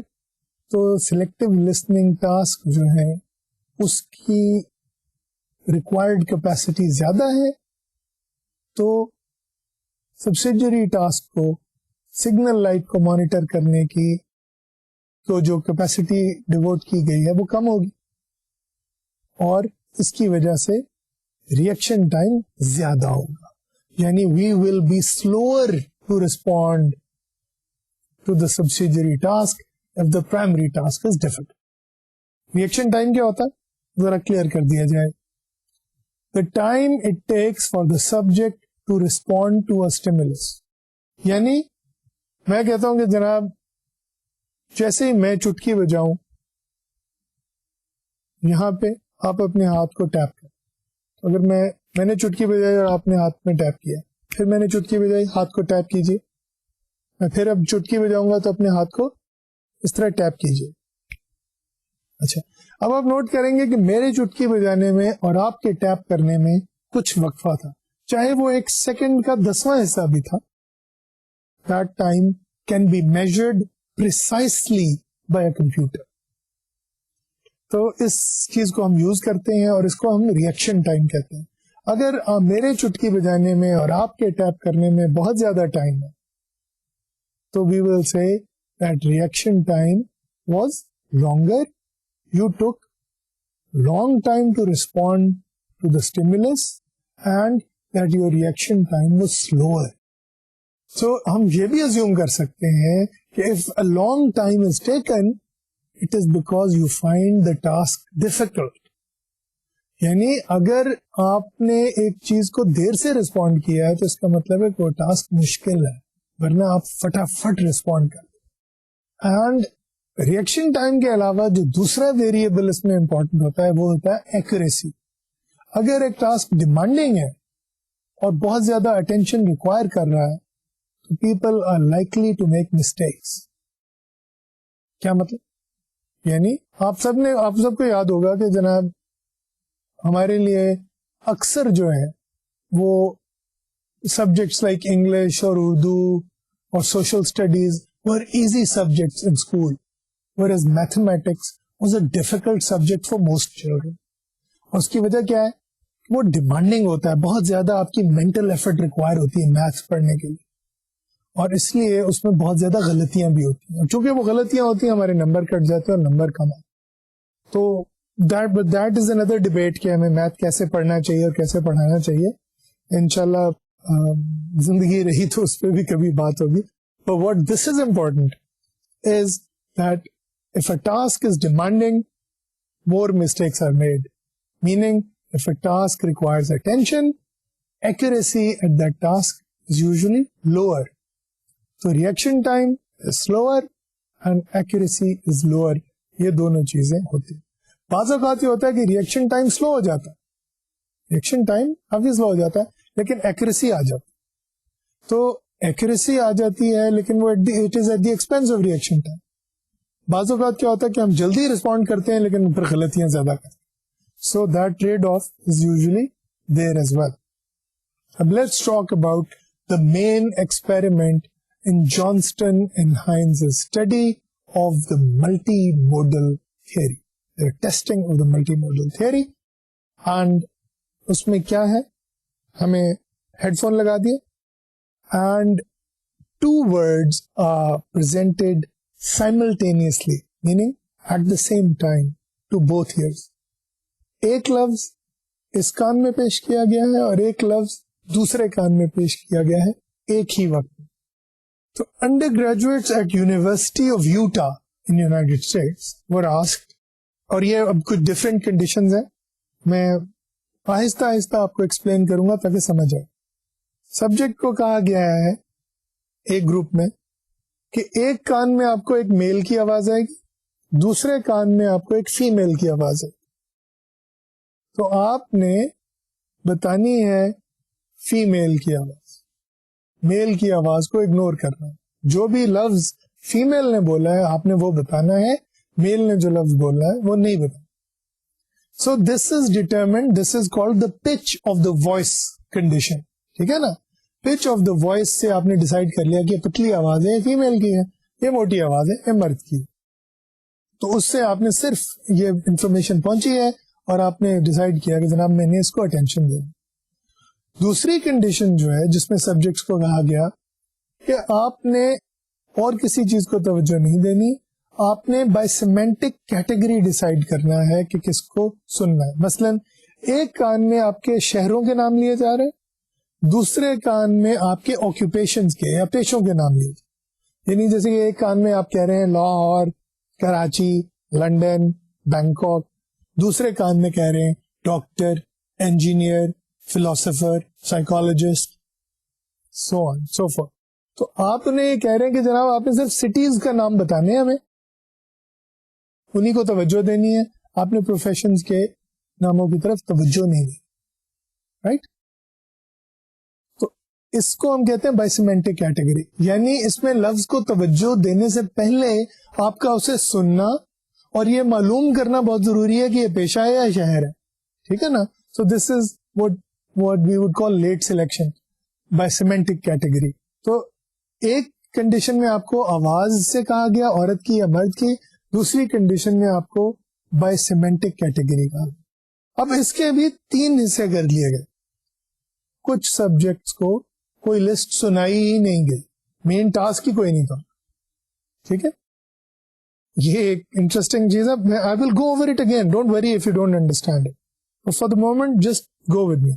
تو سلیکٹو لسننگ ٹاسک جو ہے اس کی ریکوائرڈ کیپیسٹی زیادہ ہے تو سبسیڈری ٹاسک کو, سگنل لائٹ کو مانیٹر کرنے کی تو جو کیپیسٹی ڈیووٹ کی گئی ہے وہ کم ہوگی, اور اس کی وجہ سے ریئیکشن ٹائم زیادہ ہوگا. یعنی we will be slower to respond to the subsidiary task if the primary task is difficult. Reaction time کیا ہوتا ہے ذرا کلیئر کر دیا جائے. The time it takes for the subject to respond to a stimulus. یعنی میں کہتا ہوں کہ جناب جیسے ہی میں چٹکی بجاؤں یہاں پہ آپ اپنے ہاتھ کو ٹیپ کریں. اگر میں نے چٹکی بجائی اور آپ نے ہاتھ میں ٹیپ کیا, پھر میں نے چٹکی بجائی, ہاتھ کو ٹیپ کیجیے. میں پھر اب چٹکی بجاؤں گا تو اپنے ہاتھ کو اس طرح ٹیپ کیجیے. اچھا, اب آپ نوٹ کریں گے کہ میرے چٹکی بجانے میں اور آپ کے ٹیپ کرنے میں کچھ وقفہ تھا, چاہے وہ 1 سیکنڈ کا 10واں حصہ بھی تھا. That time can be measured precisely by a computer. تو اس چیز کو ہم یوز کرتے ہیں اور اس کو ہم ریئیکشن ٹائم کہتے ہیں. اگر میرے چٹکی بجانے میں اور آپ کے ٹیپ کرنے میں بہت زیادہ ٹائم ہے تو we will say that reaction time was longer. You took long time to respond to the stimulus and that your reaction time was slower. So ہم یہ بھی assume کر سکتے ہیں کہ if a long time is taken, it is because you find the task difficult. یعنی اگر آپ نے ایک چیز کو دیر سے رسپونڈ کیا ہے تو اس کا مطلب ہے کہ وہ ٹاسک مشکل ہے, ورنہ آپ فٹافٹ رسپونڈ کرتے. اینڈ ریئیکشن ٹائم کے علاوہ جو دوسرا ویریبل اس میں امپورٹنٹ ہوتا ہے وہ ہوتا ہے ایکوریسی. اگر ایک ٹاسک ڈیمانڈنگ ہے اور بہت زیادہ اٹینشن ریکوائر کر رہا ہے تو people are likely to make mistakes. کیا مطلب؟ یعنی آپ سب کو یاد ہوگا کہ جناب ہمارے لیے اکثر جو ہے وہ سبجیکٹس لائک انگلش اور اردو اور social studies were easy subjects in school, whereas mathematics was a difficult subject for most children. اور اس کی وجہ کیا ہے؟ وہ ڈیمانڈنگ ہوتا ہے, بہت زیادہ آپ کی مینٹل ایفرٹ ریکوائر ہوتی ہے میتھس پڑھنے کے لیے, اور اس لیے اس میں بہت زیادہ غلطیاں بھی ہوتی ہیں, اور چونکہ وہ غلطیاں ہوتی ہیں ہمارے نمبر کٹ جاتے ہیں اور نمبر کم آتے. تو دیٹ از اندر ڈبیٹ کہ ہمیں میتھ کیسے پڑھنا چاہیے اور کیسے پڑھانا چاہیے. انشاءاللہ زندگی رہی تو اس پہ بھی کبھی بات ہوگی. But what this is important is that if a task is demanding, more mistakes are made. Meaning, if a task requires attention, accuracy at that task is usually lower. So reaction time is slower and accuracy is lower. یہ دونوں چیزیں ہوتی ہیں. بعض اوقات یہ ہوتا ہے کہ ریئیکشن ٹائم سلو ہو جاتا ہے, ریئیکشن ٹائم کافی سلو ہو جاتا ہے, لیکن ایکوریسی آ جاتی ہے. تو ایکوریسی آ جاتی ہے لیکن وہ it is at the expense of reaction time. بعض اوقات کیا ہوتا ہے کہ ہم جلدی رسپونڈ کرتے ہیں لیکن پھر غلطیاں زیادہ کرتے ہیں. So that trade off is usually there as well. اب let's talk about the main experiment in Johnston and Heinz study of the multi modal theory. Testing of the multi modal theory. And اس میں کیا ہے, ہمیں head phone لگا دیے and two words are presented simultaneously, meaning at the same time to both ears. ایک لفظ اس کان میں پیش کیا گیا ہے اور ایک لفظ دوسرے کان میں پیش کیا گیا ہے ایک ہی وقت میں. تو undergraduates at university of Utah in United States were asked, اور یہ اب کچھ ڈفرینٹ کنڈیشنز ہیں, میں آہستہ آہستہ آپ کو ایکسپلین کروں گا تاکہ سمجھ آئے. سبجیکٹ کو کہا گیا ہے ایک گروپ میں کہ ایک کان میں آپ کو ایک میل کی آواز آئے گی, دوسرے کان میں آپ کو ایک فیمیل کی آواز آئے گی. تو آپ نے بتانی ہے فیمیل کی آواز, میل کی آواز کو اگنور کرنا ہے. جو بھی لفظ فیمیل نے بولا ہے آپ نے وہ بتانا ہے, میل نے جو لفظ بولا ہے وہ نہیں بتانا. So this is determined, this is called the pitch of the voice condition. ٹھیک ہے نا, پچ آف دا وائس سے آپ نے ڈیسائیڈ کر لیا کہ پتلی آواز ہے فیمیل کی ہے, یہ موٹی آواز ہے یہ مرد کی ہے. تو اس سے آپ نے صرف یہ انفارمیشن پہنچی ہے اور آپ نے ڈیسائیڈ کیا کہ جناب میں نے اس کو اٹینشن دیا. دوسری کنڈیشن جو ہے جس میں سبجیکٹس کو کہا گیا کہ آپ نے اور کسی چیز کو توجہ نہیں دینی, آپ نے بائی سیمینٹک کیٹیگری ڈیسائیڈ کرنا ہے کہ کس کو سننا ہے. مثلا ایک کان میں آپ کے شہروں کے نام لیے جا رہے ہیں, دوسرے کان میں آپ کے آکوپیشنز کے یا پیشوں کے نام لیے. یعنی جیسے کہ ایک کان میں آپ کہہ رہے ہیں لاہور, کراچی, لنڈن, بینکاک, دوسرے کان میں کہہ رہے ہیں ڈاکٹر, انجینئر, فلاسفر, سائیکالوجسٹ, سو آن سو فورتھ. تو آپ نے یہ کہہ رہے ہیں کہ جناب آپ نے صرف سٹیز کا نام بتانے ہیں, ہمیں انہیں کو توجہ دینی ہے, آپ نے پروفیشنز کے ناموں کی طرف توجہ نہیں دی. رائٹ, اس کو ہم کہتے ہیں بائسیمینٹک کیٹیگری. یعنی اس میں لفظ کو توجہ دینے سے پہلے آپ کا اسے سننا اور یہ معلوم کرنا بہت ضروری ہے کہ یہ پیشہ ہے یا شہر ہے. ٹھیک ہے نا. سو this is what we would call late selection by semantic category. تو ایک کنڈیشن میں آپ کو آواز سے کہا گیا عورت کی یا مرد کی, دوسری کنڈیشن میں آپ کو بائی سیمینٹک کیٹیگری کہا. اب اس کے بھی 3 حصے کر لیے گئے. کچھ سبجیکٹس کو کوئی لسٹ سنائی ہی نہیں گئی, مین ٹاسک ہی کوئی نہیں تھا. ٹھیک ہے, یہ ایک انٹرسٹنگ چیز ہے. I will go over it again, don't worry if you don't understand it. For the moment just go with me.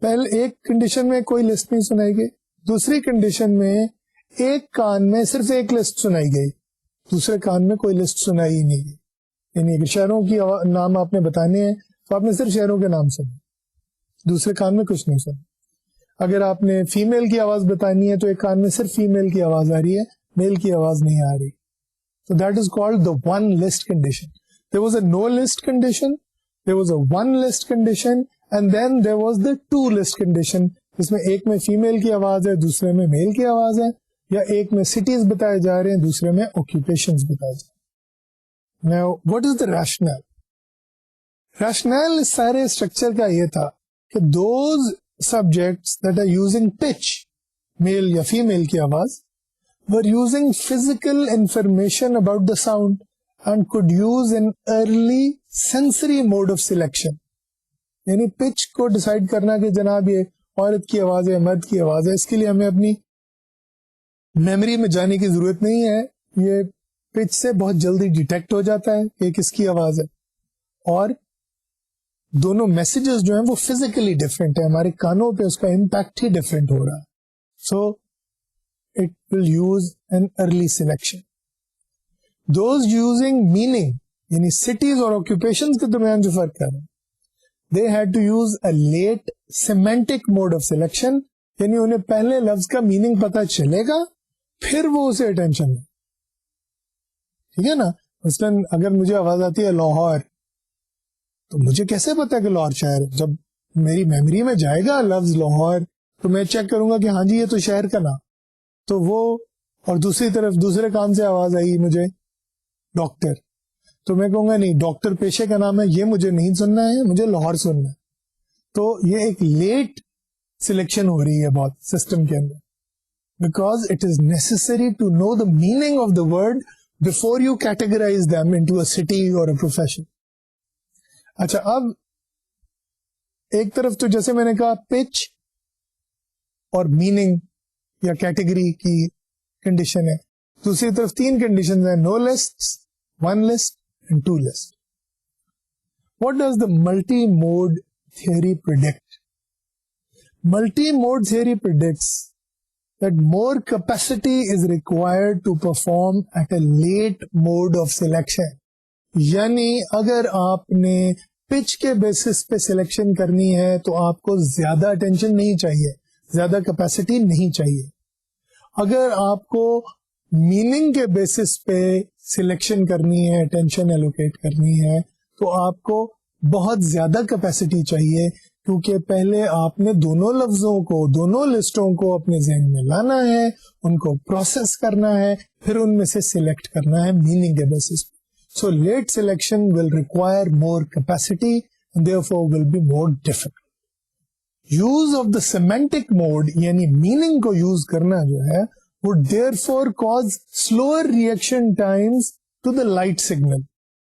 پہلے ایک کنڈیشن میں کوئی لسٹ نہیں سنائی گئی, دوسری کنڈیشن میں ایک کان میں صرف ایک لسٹ سنائی گئی, دوسرے کان میں کوئی لسٹ سنائی ہی نہیں گئی. یعنی اگر شہروں کی نام آپ نے بتانے ہیں تو آپ نے صرف شہروں کے نام سنے, دوسرے کان میں کچھ نہیں سنا. اگر آپ نے فیمیل کی آواز بتانی ہے تو ایک کان میں صرف فیمیل کی آواز آ رہی ہے, میل کی آواز نہیں آ رہی. So that is called the one list condition. There was a no list condition, there was a one list condition, and then there was the two list condition. جس میں ایک میں فیمیل کی آواز ہے, دوسرے میں میل کی آواز ہے, یا ایک میں سٹیز بتائے جا رہے ہیں, دوسرے میں آکوپیشنز بتائے جا رہے ہیں. Now, what is the rationale? Rationale اس سارے اسٹرکچر کا یہ تھا کہ those subjects that are using pitch, میل یا فیمیل کی آواز, were using physical information about the sound and could use an early sensory mode of selection. یعنی پچ کو ڈیسائیڈ کرنا کہ جناب یہ عورت کی آواز ہے مرد کی آواز ہے, اس کے لیے ہمیں اپنی میموری میں جانے کی ضرورت نہیں ہے, یہ پچ سے بہت جلدی ڈیٹیکٹ ہو جاتا ہے کہ کس کی آواز ہے. اور دونوں میسیجز جو ہیں وہ فزیکلی ڈفرینٹ ہے, ہمارے کانوں پہ اس کا امپیکٹ ہی ڈفرینٹ ہو رہا ہے. So it will use an early selection. Those using meaning, یعنی سٹیز اور آکوپیشن کے درمیان جو فرق کر رہے ہیں, they had to use a late semantic mode of selection, یعنی انہیں پہلے لفظ کا میننگ پتا چلے گا پھر وہ اسے اٹینشن دیں. ٹھیک ہے نا, مثلاً اگر مجھے آواز آتی ہے لاہور, تو مجھے کیسے پتا کہ لاہور شہر ہے؟ جب میری میموری میں جائے گا لفظ لاہور تو میں چیک کروں گا کہ ہاں جی یہ تو شہر کا نام, تو وہ, اور دوسری طرف دوسرے کان سے آواز آئی مجھے ڈاکٹر, تو میں کہوں گا نہیں ڈاکٹر پیشے کا نام ہے, یہ مجھے نہیں سننا ہے, مجھے لاہور سننا ہے. تو یہ ایک لیٹ سلیکشن ہو رہی ہے بہت سسٹم کے اندر, because it is necessary to know the meaning of the word before you categorize them into a city or a profession. اچھا, اب ایک طرف تو جیسے میں نے کہا پچ اور میننگ یا کیٹیگری کی کنڈیشن ہے, دوسری طرف تین کنڈیشن ہیں, no list, one list and two list. What does the multi-mode theory predict? Multi-mode theory predicts that more capacity is required to perform at a late mode of selection. یعنی اگر آپ نے pitch کے basis پہ selection کرنی ہے تو آپ کو زیادہ اٹینشن نہیں چاہیے, زیادہ کیپیسٹی نہیں چاہیے. اگر آپ کو میننگ کے بیسس پہ سلیکشن کرنی ہے, اٹینشن ایلوکیٹ کرنی ہے, تو آپ کو بہت زیادہ کیپیسٹی چاہیے, کیونکہ پہلے آپ نے دونوں لفظوں کو, دونوں لسٹوں کو اپنے ذہن میں لانا ہے, ان کو پروسیس کرنا ہے, پھر ان میں سے سلیکٹ کرنا ہے میننگ کے بیسس پہ. So late selection will require more capacity and therefore will be more difficult. Use of the semantic mode, یعنی میننگ کو یوز کرنا جو ہے, would therefore cause slower reaction times to the light signal.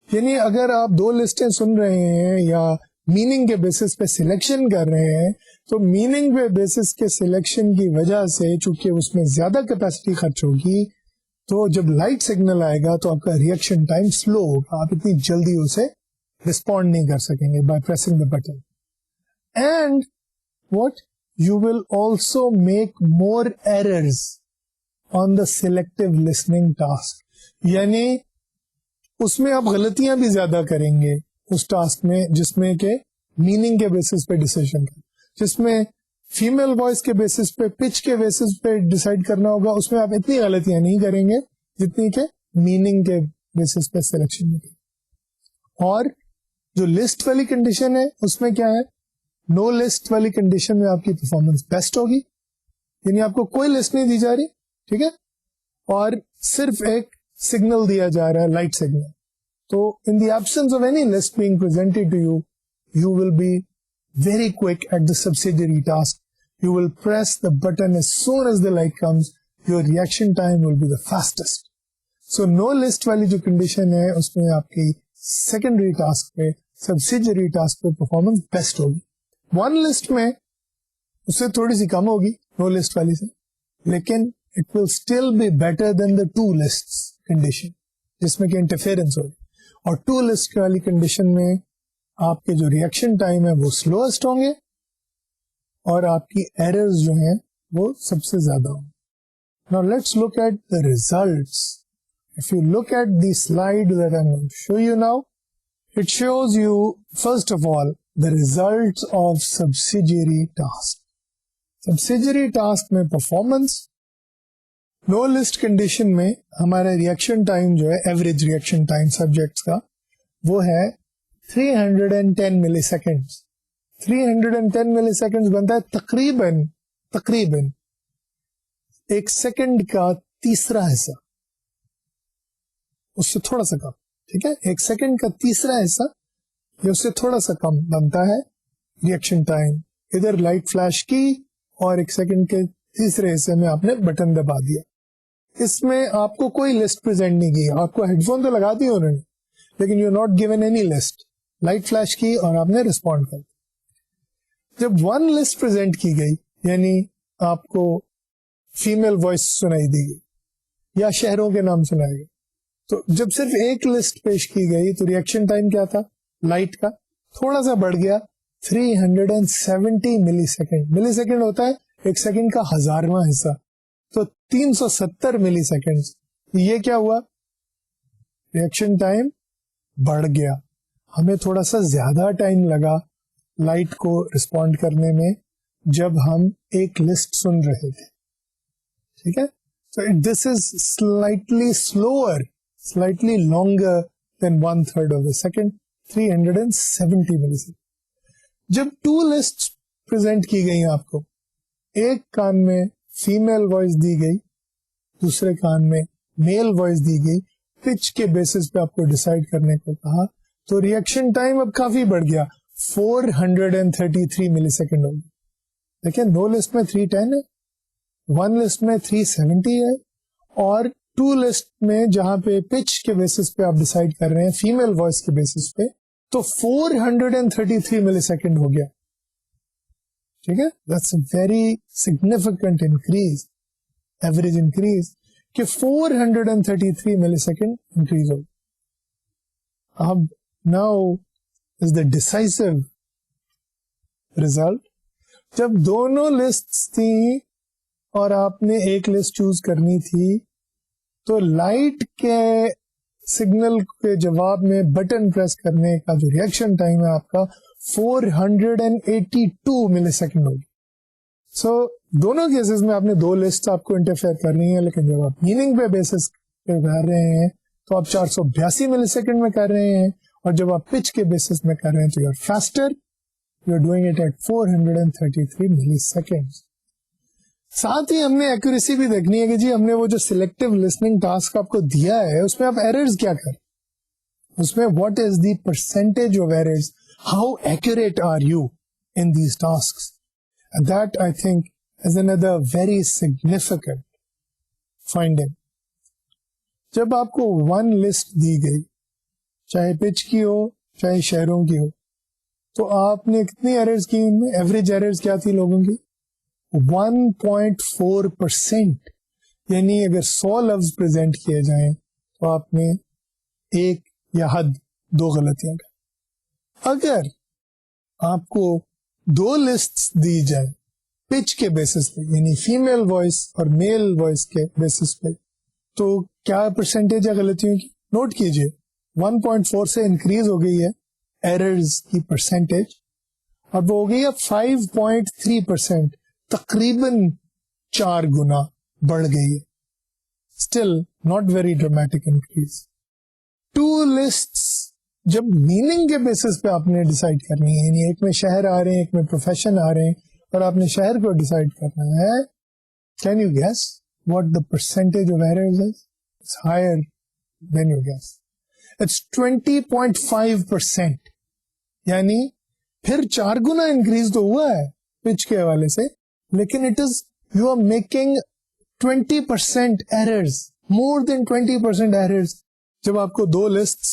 یعنی اگر آپ دو لسٹیں سن رہے ہیں یا میننگ کے بیسس پہ سلیکشن کر رہے ہیں, تو میننگ پہ بیسس کے سلیکشن کی وجہ سے چونکہ اس میں زیادہ کیپیسٹی خرچ ہوگی, تو جب لائٹ سگنل آئے گا تو آپ کا ریئیکشن ٹائم سلو ہوگا, آپ اتنی جلدی اسے رسپونڈ نہیں کر سکیں گے by pressing the button. And what you will also make more errors on the selective listening task. یعنی اس میں آپ غلطیاں بھی زیادہ کریں گے اس ٹاسک میں جس میں کہ میننگ کے بیسس پہ ڈیسیژن کریں, جس میں فیمیل وائس کے بیسس پہ, پچ کے بیسس پہ ڈیسائیڈ کرنا ہوگا, اس میں آپ اتنی غلطیاں نہیں کریں گے جتنی کہ میننگ کے بیسس پہ سلیکشن میں کریں. اور جو لسٹ والی کنڈیشن ہے اس میں کیا ہے, نو لسٹ والی کنڈیشن میں آپ کی پرفارمنس بیسٹ ہوگی, یعنی آپ کو کوئی لسٹ نہیں دی جا رہی, ٹھیک ہے, اور صرف ایک سگنل دیا جا رہا ہے, لائٹ سگنل. تو in the absence of any list being presented to you, you will be very quick at the subsidiary task. You will press the button as soon as the light comes. Your reaction time will be the fastest. So no list والی جو condition ہے اس میں آپ کی secondary task پہ, subsidiary task پہ performance best ہوگی. One list میں اس سے تھوڑی سی کم ہوگی نو لسٹ والی سے, لیکن it will still be better than the two lists condition جس میں کہ انٹرفیئرنس ہوگی. اور ٹو لسٹ والی کنڈیشن میں آپ کے جو ریئیکشن ٹائم ہے وہ سلوسٹ ہوں گے اور آپ کی ایررز جو ہیں وہ سب سے زیادہ ہوں گے. Now let's look at the results. If you look at the slide that I'm going to show you now, it shows you first of all the results of subsidiary task. Subsidiary task میں performance, نو list condition میں ہمارا reaction time جو ہے, average reaction time subjects کا, وہ ہے 310 ملی second. 310 ملی سیکنڈ بنتا ہے تقریباً ایک سیکنڈ کا تیسرا حصہ, اس سے تھوڑا سا کم, ٹھیک ہے, ایک سیکنڈ کا تیسرا حصہ یا اس سے تھوڑا سا کم بنتا ہے ریئیکشن ٹائم. ادھر لائٹ فلیش کی اور ایک سیکنڈ کے تیسرے حصے میں آپ نے بٹن دبا دیا. اس میں آپ کو کوئی لسٹ پریزنٹ نہیں کی, آپ کو ہیڈ فون تو لگا دی انہوں نے, لیکن you not given any list. Light flash کی اور آپ نے رسپونڈ کر. جب ون لسٹ پریزنٹ کی گئی, یعنی آپ کو فیمل وائس سنائی دی گئی یا شہروں کے نام سنائے گئے, تو جب صرف ایک لسٹ پیش کی گئی تو ریئیکشن ٹائم کیا تھا لائٹ کا, تھوڑا سا بڑھ گیا 370 ملی سیکنڈ. ملی سیکنڈ ہوتا ہے ایک سیکنڈ کا 1000واں حصہ, تو 370 ملی سیکنڈ. یہ کیا ہوا, ریئیکشن ٹائم بڑھ گیا. ہمیں تھوڑا سا زیادہ ٹائم لگا لائٹ کو رسپونڈ کرنے میں جب ہم ایک لسٹ سن رہے تھے. ٹھیک ہے, so this is slightly slower, slightly longer than 1/3 of a second, 370 milliseconds. جب 2 lists present کی گئی آپ کو, ایک کان میں فیمیل وائس دی گئی, دوسرے کان میں میل وائس دی گئی, پچ کے بیسس پہ آپ کو ڈیسائیڈ کرنے کو کہا, تو ریئیکشن ٹائم اب کافی بڑھ گیا, 433 ملی سیکنڈ ہوگی. دیکھیں, 2 لسٹ میں 310 ہے, 1 لسٹ میں 370 ہے, اور 2 لسٹ میں جہاں پہ پچ کے بیسس پہ آپ ڈیسائیڈ کر رہے ہیں فیمیل وائس کے بیسس پہ, تو 433 ملی سیکنڈ ہو گیا. ٹھیک ہے, that's a very significant increase, average increase, کہ 433 ملی سیکنڈ انکریز ہو. اب now is the decisive result. جب دونوں لسٹ تھیں اور آپ نے ایک لسٹ چوز کرنی تھی, تو لائٹ کے سگنل کے جواب میں بٹن پریس کرنے کا جو ریئیکشن ٹائم ہے آپ کا 482 ملی سیکنڈ ہوگی. سو دونوں کیسز میں آپ نے 2 لسٹ آپ کو انٹرفیئر کرنی ہے, لیکن جب آپ میننگ پہ بیسس پہ کر رہے ہیں تو آپ 482 ملی سیکنڈ میں کر رہے ہیں, اور جب آپ پچ کے بیسس میں کر رہے ہیں تو you are faster, you are doing it at 433 ملی سیکنڈ. ساتھ ہی ہم نے ایکوریسی بھی دیکھنی ہے کہ جی ہم نے وہ جو سلیکٹو لسننگ ٹاسک آپ کو دیا ہے اس میں آپ ایررز کیا کر, اس میں what is the percentage of errors, how accurate are you in these tasks. That I think is another very significant finding. جب آپ کو 1 لسٹ دی گئی, چاہے پچ کی ہو چاہے شہروں کی ہو, تو آپ نے کتنی ایررز کی ان میں, ایوریج ایررز کیا تھی لوگوں کی 1.4%. یعنی اگر 100 لفظ پریزنٹ کیے جائیں تو آپ نے 1 یا حد 2 غلطیاں کر. اگر آپ کو 2 لسٹ دی جائیں پچ کے بیسس پہ, یعنی فیمیل وائس اور میل وائس کے بیسس پہ, تو کیا پرسنٹیج ہے غلطیوں کی, نوٹ کیجئے 1.4 سے انکریز ہو گئی ہے ایررز کی پرسنٹیج, اب ہو گئی ہے 5.3%, تقریباً 4 گنا بڑھ گئی ہے. Still not very dramatic increase. 2 list جب میننگ کے بیسس پہ آپ نے ڈیسائیڈ کرنی ہے, یعنی ایک میں شہر آ رہے ہیں ایک میں پروفیشن آ رہے ہیں, اور آپ نے شہر کو ڈیسائیڈ کرنا ہے, can you guess what the percentage of errors is? It's higher than you guess, it's 20.5%. یعنی پھر 4 گنا انکریز تو ہوا ہے پچ کے حوالے سے, لیکن it is you are making 20% errors, more than 20% errors. جب آپ کو 2 لسٹ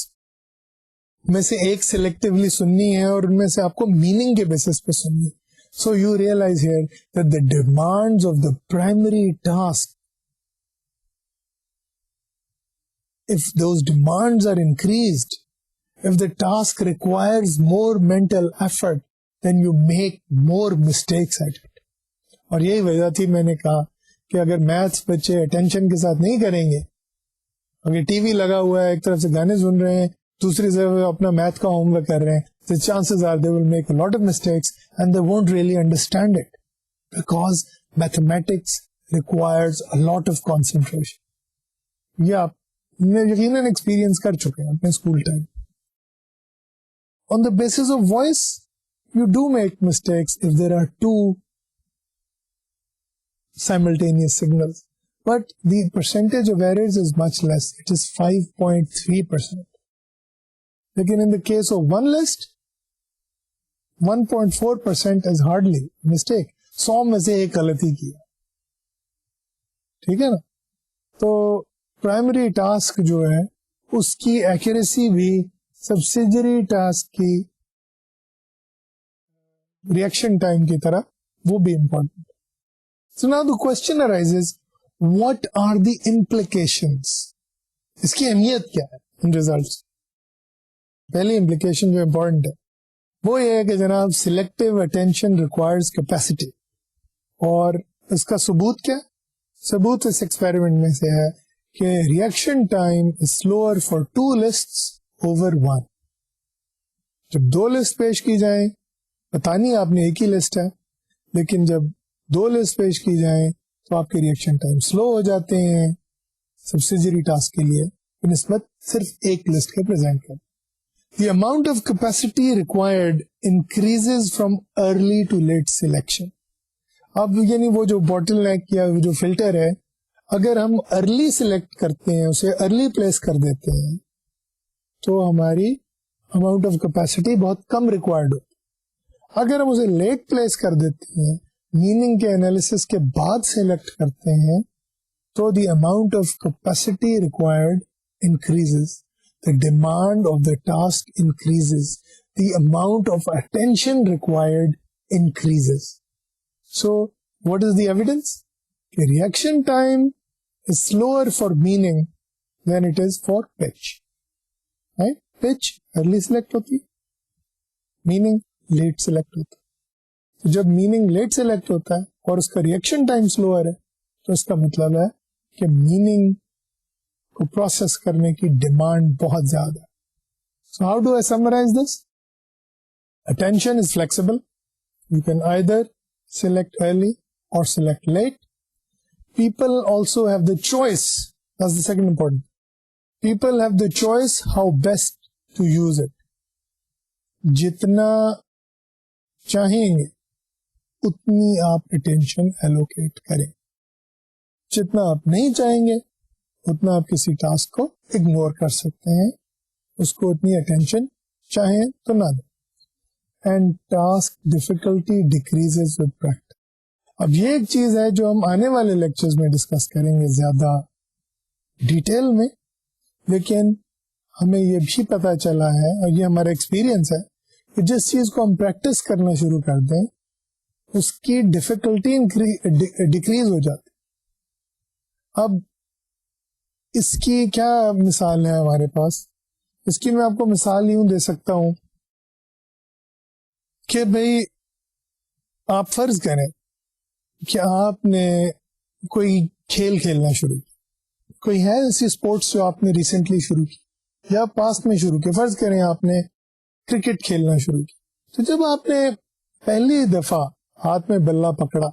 میں سے ایک سلیکٹیولی سننی ہے اور ان میں سے آپ کو میننگ کے بیسس پہ سننی ہے, so you realise here that the demands of the primary task, if those demands are increased, if the task requires more mental effort, then you make more mistakes at it. اور یہی وجہ تھی میں نے کہا کہ اگر میتھس بچے اٹینشن کے ساتھ نہیں کریں گے, اگر ٹی وی لگا ہوا ہے ایک طرف سے گانے سن رہے ہیں دوسری طرف اپنا میتھ کا ہوم ورک کر رہے ہیں, the chances are they will make a lot of mistakes and they won't really understand it, because mathematics requires a lot of concentration. یہ آپ یقیناً ایکسپیرئنس کر چکے ہیں اپنے school time. On the basis of voice you do make mistakes if there are 2 simultaneous signals, but the percentage of errors is much less. It is 5.3%. Lekin in the case of 1 list, 1.4% is hardly a mistake. 100 میں سے ایک غلطی کیا, ٹھیک ہے نا. تو primary task جو ہے اس کی ایکوریسی بھی سبسیڈری ٹاسک کی ریئیکشن ٹائم کی طرح وہ بھی important. So now the question arises, what are the implications؟ اس کی اہمیت کیا ہے ان ریزلٹس؟ پہلی امپلیکیشن جو امپورٹنٹ ہے وہ یہ ہے کہ جناب سلیکٹو اٹینشن ریکوائرز کیپیسٹی. اور اس کا ثبوت کیا؟ ثبوت اس ایکسپیریمنٹ میں سے ہے کہ reaction time is slower for 2 lists over 1. جب 2 لسٹ پیش کی جائیں، پتا نہیں آپ نے ایک ہی لسٹ ہے، لیکن جب 2 لسٹ پیش کی جائیں تو آپ کے ریئیکشن ٹائم سلو ہو جاتے ہیں سبسیڈری ٹاسک کے لیے بنسبت صرف ایک لسٹ کے پریزنٹ کر. The amount of capacity required increases from early to late selection. اب یعنی وہ جو باٹل نیک یا جو فلٹر ہے، اگر ہم ارلی سلیکٹ کرتے ہیں، اسے ارلی پلیس کر دیتے ہیں تو ہماری اماؤنٹ آف کیپیسٹی بہت کم ریکوائرڈ ہوتی. اگر ہم اسے لیٹ پلیس کر دیتے ہیں، میننگ کے انالیسس کے بعد سلیکٹ کرتے ہیں، تو the amount of capacity required increases. The demand of the task increases. The amount of attention required increases. So, what is the evidence? The reaction time is slower for meaning than it is for pitch. Right? Pitch early select ہوتی، meaning late select ہوتا. تو جب meaning late select ہوتا ہے اور اس کا reaction time slower ہے تو اس کا مطلب ہے کہ meaning کو پروسیس کرنے کی ڈیمانڈ بہت زیادہ ہے. So how do I summarize this? Attention is flexible. You can either select early or select late. People also have the choice. That's the second important. People have the choice how best to use it. جتنا چاہیں گے اتنی آپ attention allocate کریں، جتنا آپ نہیں چاہیں گے اتنا آپ کسی ٹاسک کو اگنور کر سکتے ہیں، اس کو اتنی اٹینشن چاہیں تو نہ دیں. And task difficulty decreases with practice. اب یہ ایک چیز ہے جو ہم آنے والے لیکچرز میں ڈسکس کریں گے زیادہ ڈیٹیل میں، لیکن ہمیں یہ بھی پتا چلا ہے اور یہ ہمارا ایکسپیرئنس ہے کہ جس چیز کو ہم پریکٹس کرنا شروع کر دیں اس کی ڈیفیکلٹی ڈیکریز ہو جاتی. اب اس کی کیا مثال ہے ہمارے پاس؟ اس کی میں آپ کو مثال یوں دے سکتا ہوں کہ بھئی آپ فرض کریں کہ آپ نے کوئی کھیل کھیلنا شروع کیا. کوئی ہے ایسی اسپورٹس جو آپ نے ریسنٹلی شروع کی یا پاسٹ میں شروع کی. فرض کریں آپ نے کرکٹ کھیلنا شروع کی. تو جب آپ نے پہلی دفعہ ہاتھ میں بلہ پکڑا،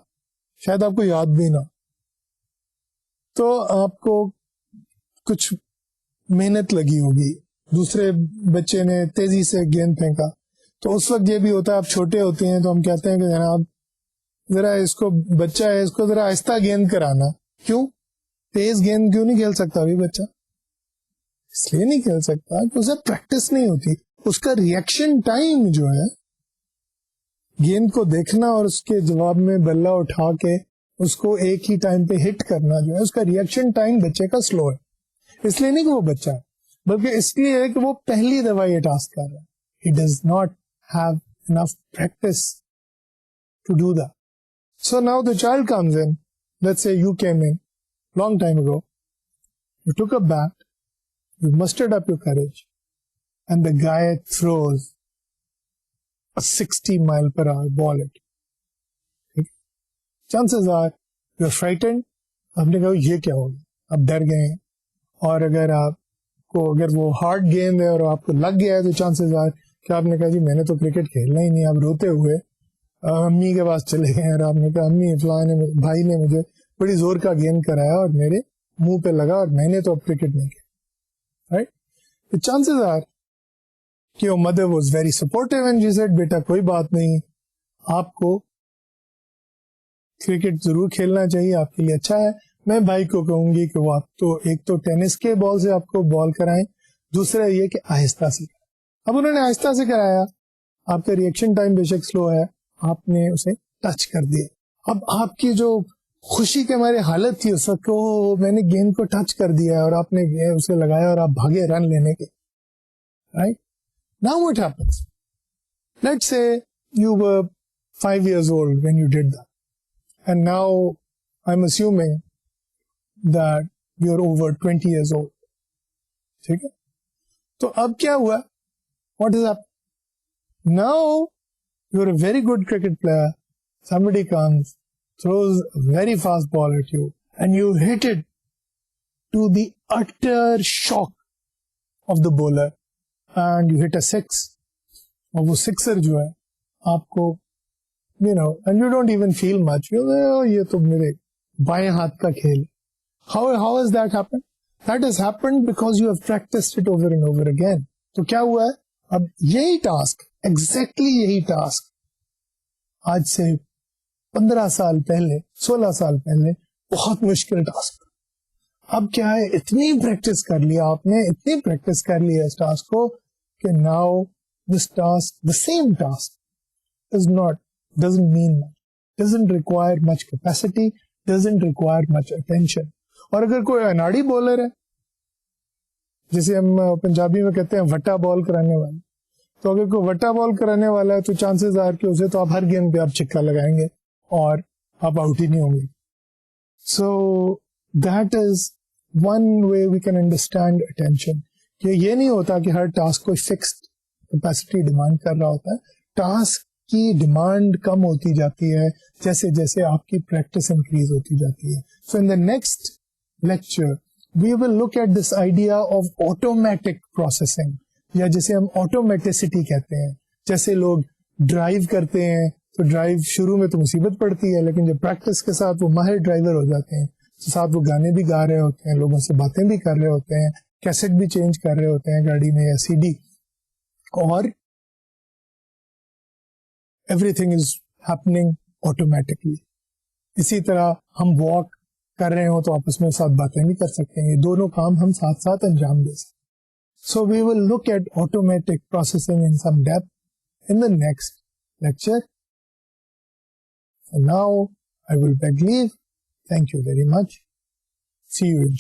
شاید آپ کو یاد بھی نہ، تو آپ کو کچھ محنت لگی ہوگی، دوسرے بچے نے تیزی سے گیند پھینکا. تو اس وقت یہ بھی ہوتا ہے، آپ چھوٹے ہوتے ہیں تو ہم کہتے ہیں کہ جناب ذرا اس کو، بچہ ہے اس کو ذرا آہستہ گیند کرانا. کیوں؟ تیز گیند کیوں نہیں کھیل سکتا ابھی بچہ؟ اس لیے نہیں کھیل سکتا کہ اسے پریکٹس نہیں ہوتی. اس کا ریئیکشن ٹائم جو ہے گیند کو دیکھنا اور اس کے جواب میں بلہ اٹھا کے اس کو ایک ہی ٹائم پہ ہٹ کرنا جو ہے، اس کا ریئیکشن ٹائم بچے کا سلو ہے. اس لیے نہیں کہ وہ بچہ ہے، بلکہ اس لیے ہے کہ وہ پہلی دفعہ یہ ٹاسک کر رہا ہے. He does not have enough practice to do that. So now the child comes in. Let's say you came in long time ago. You took a bat. You mustered up your courage. And the guy throws a 60 mile per hour ball at you. Okay? Chances are you're frightened. آپ نے کہا یہ کیا ہوگا، آپ ڈر گئے ہیں. اور اگر آپ کو، اگر وہ ہارڈ گیند ہے اور آپ کو لگ گیا ہے تو چانسز آر کہ آپ نے کہا جی میں نے تو کرکٹ کھیلنا ہی نہیں. آپ روتے ہوئے امی کے پاس چلے گئے اور آپ نے کہا امی فلاں بھائی نے مجھے بڑی زور کا گیند کرایا اور میرے منہ پہ لگا اور میں نے تو اب کرکٹ نہیں کھیلا. رائٹ؟ چانسز آر کہ your mother was very supportive and she said بیٹا کوئی بات نہیں، آپ کو کرکٹ ضرور کھیلنا چاہیے، آپ کے لیے اچھا ہے. میں بھائی کو کہوں گی کہ وہ آپ تو ایک تو ٹینس کے بال سے آپ کو بال کرائیں، دوسرا یہ کہ آہستہ سے. اب انہوں نے آہستہ سے کرایا، آپ کا ریئیکشن ٹائم بے شک سلو ہے، آپ نے اسے ٹچ کر دیا. اب آپ کی جو خوشی کے ہمارے حالت تھی اس وقت, میں نے گیند کو ٹچ کر دیا اور آپ نے اسے لگایا اور آپ بھاگے رن لینے کے. Right now what happens, let's say you were 5 years old when you did that, and now I'm assuming that you're over 20 years old. ٹھیک ہے, تو اب کیا ہوا, what is up now? You're a very good cricket player, somebody comes, throws a very fast ball at you, and you hit it to the utter shock of the bowler, and you hit a six. اور وہ sixer جو ہے آپ کو and you don't even feel much, یہ تو میرے بائیں ہاتھ کا کھیل. How has that happened? That has happened because you have practiced it over and over again. تو کیا ہوا ہے, اب یہی ٹاسک, exactly یہی ٹاسک آج سے 15 سال پہلے, 16 سال پہلے بہت مشکل ٹاسک. اب کیا ہے, اتنی پریکٹس کر لیا آپ نے, اتنی پریکٹس کر لی ہے اس ٹاسک کو کہ now this task, the same task doesn't mean much, doesn't require much capacity, doesn't require much attention. اور اگر کوئی اناڑی بولر ہے, جسے ہم پنجابی میں کہتے ہیں وٹا بال کرانے والا, تو اگر کوئی وٹا بال کرانے والا ہے تو چانسز آر کہ اسے تو آپ ہر گیند پہ آپ چھکا لگائیں گے اور آپ آؤٹ ہی نہیں ہوں گے. So that is one way we can understand attention, کہ یہ نہیں ہوتا کہ ہر ٹاسک کوئی فکسڈ کیپیسٹی ڈیمانڈ کر رہا ہوتا ہے. ٹاسک کی ڈیمانڈ کم ہوتی جاتی ہے جیسے جیسے آپ کی پریکٹس انکریز ہوتی جاتی ہے. So in the next lecture we will look at this idea of automatic processing, یا جسے ہم آٹومیٹسٹی کہتے ہیں. جیسے لوگ ڈرائیو کرتے ہیں تو ڈرائیو شروع میں تو مصیبت پڑتی ہے, لیکن جب پریکٹس کے ساتھ وہ ماہر ڈرائیور ہو جاتے ہیں تو ساتھ وہ گانے بھی گا رہے ہوتے ہیں, لوگوں سے باتیں بھی کر رہے ہوتے ہیں, کیسٹ بھی چینج کر رہے ہوتے ہیں گاڑی میں یا سی ڈی, اور every thing is happening automatically. اسی طرح ہم واک کر رہے ہوں تو آپس میں ساتھ باتیں بھی کر سکتے ہیں, یہ دونوں کام ہم ساتھ ساتھ انجام دے سکتے ہیں. So we will look at automatic processing in some depth in the next lecture. For now, I will beg leave. Thank you very much. See you in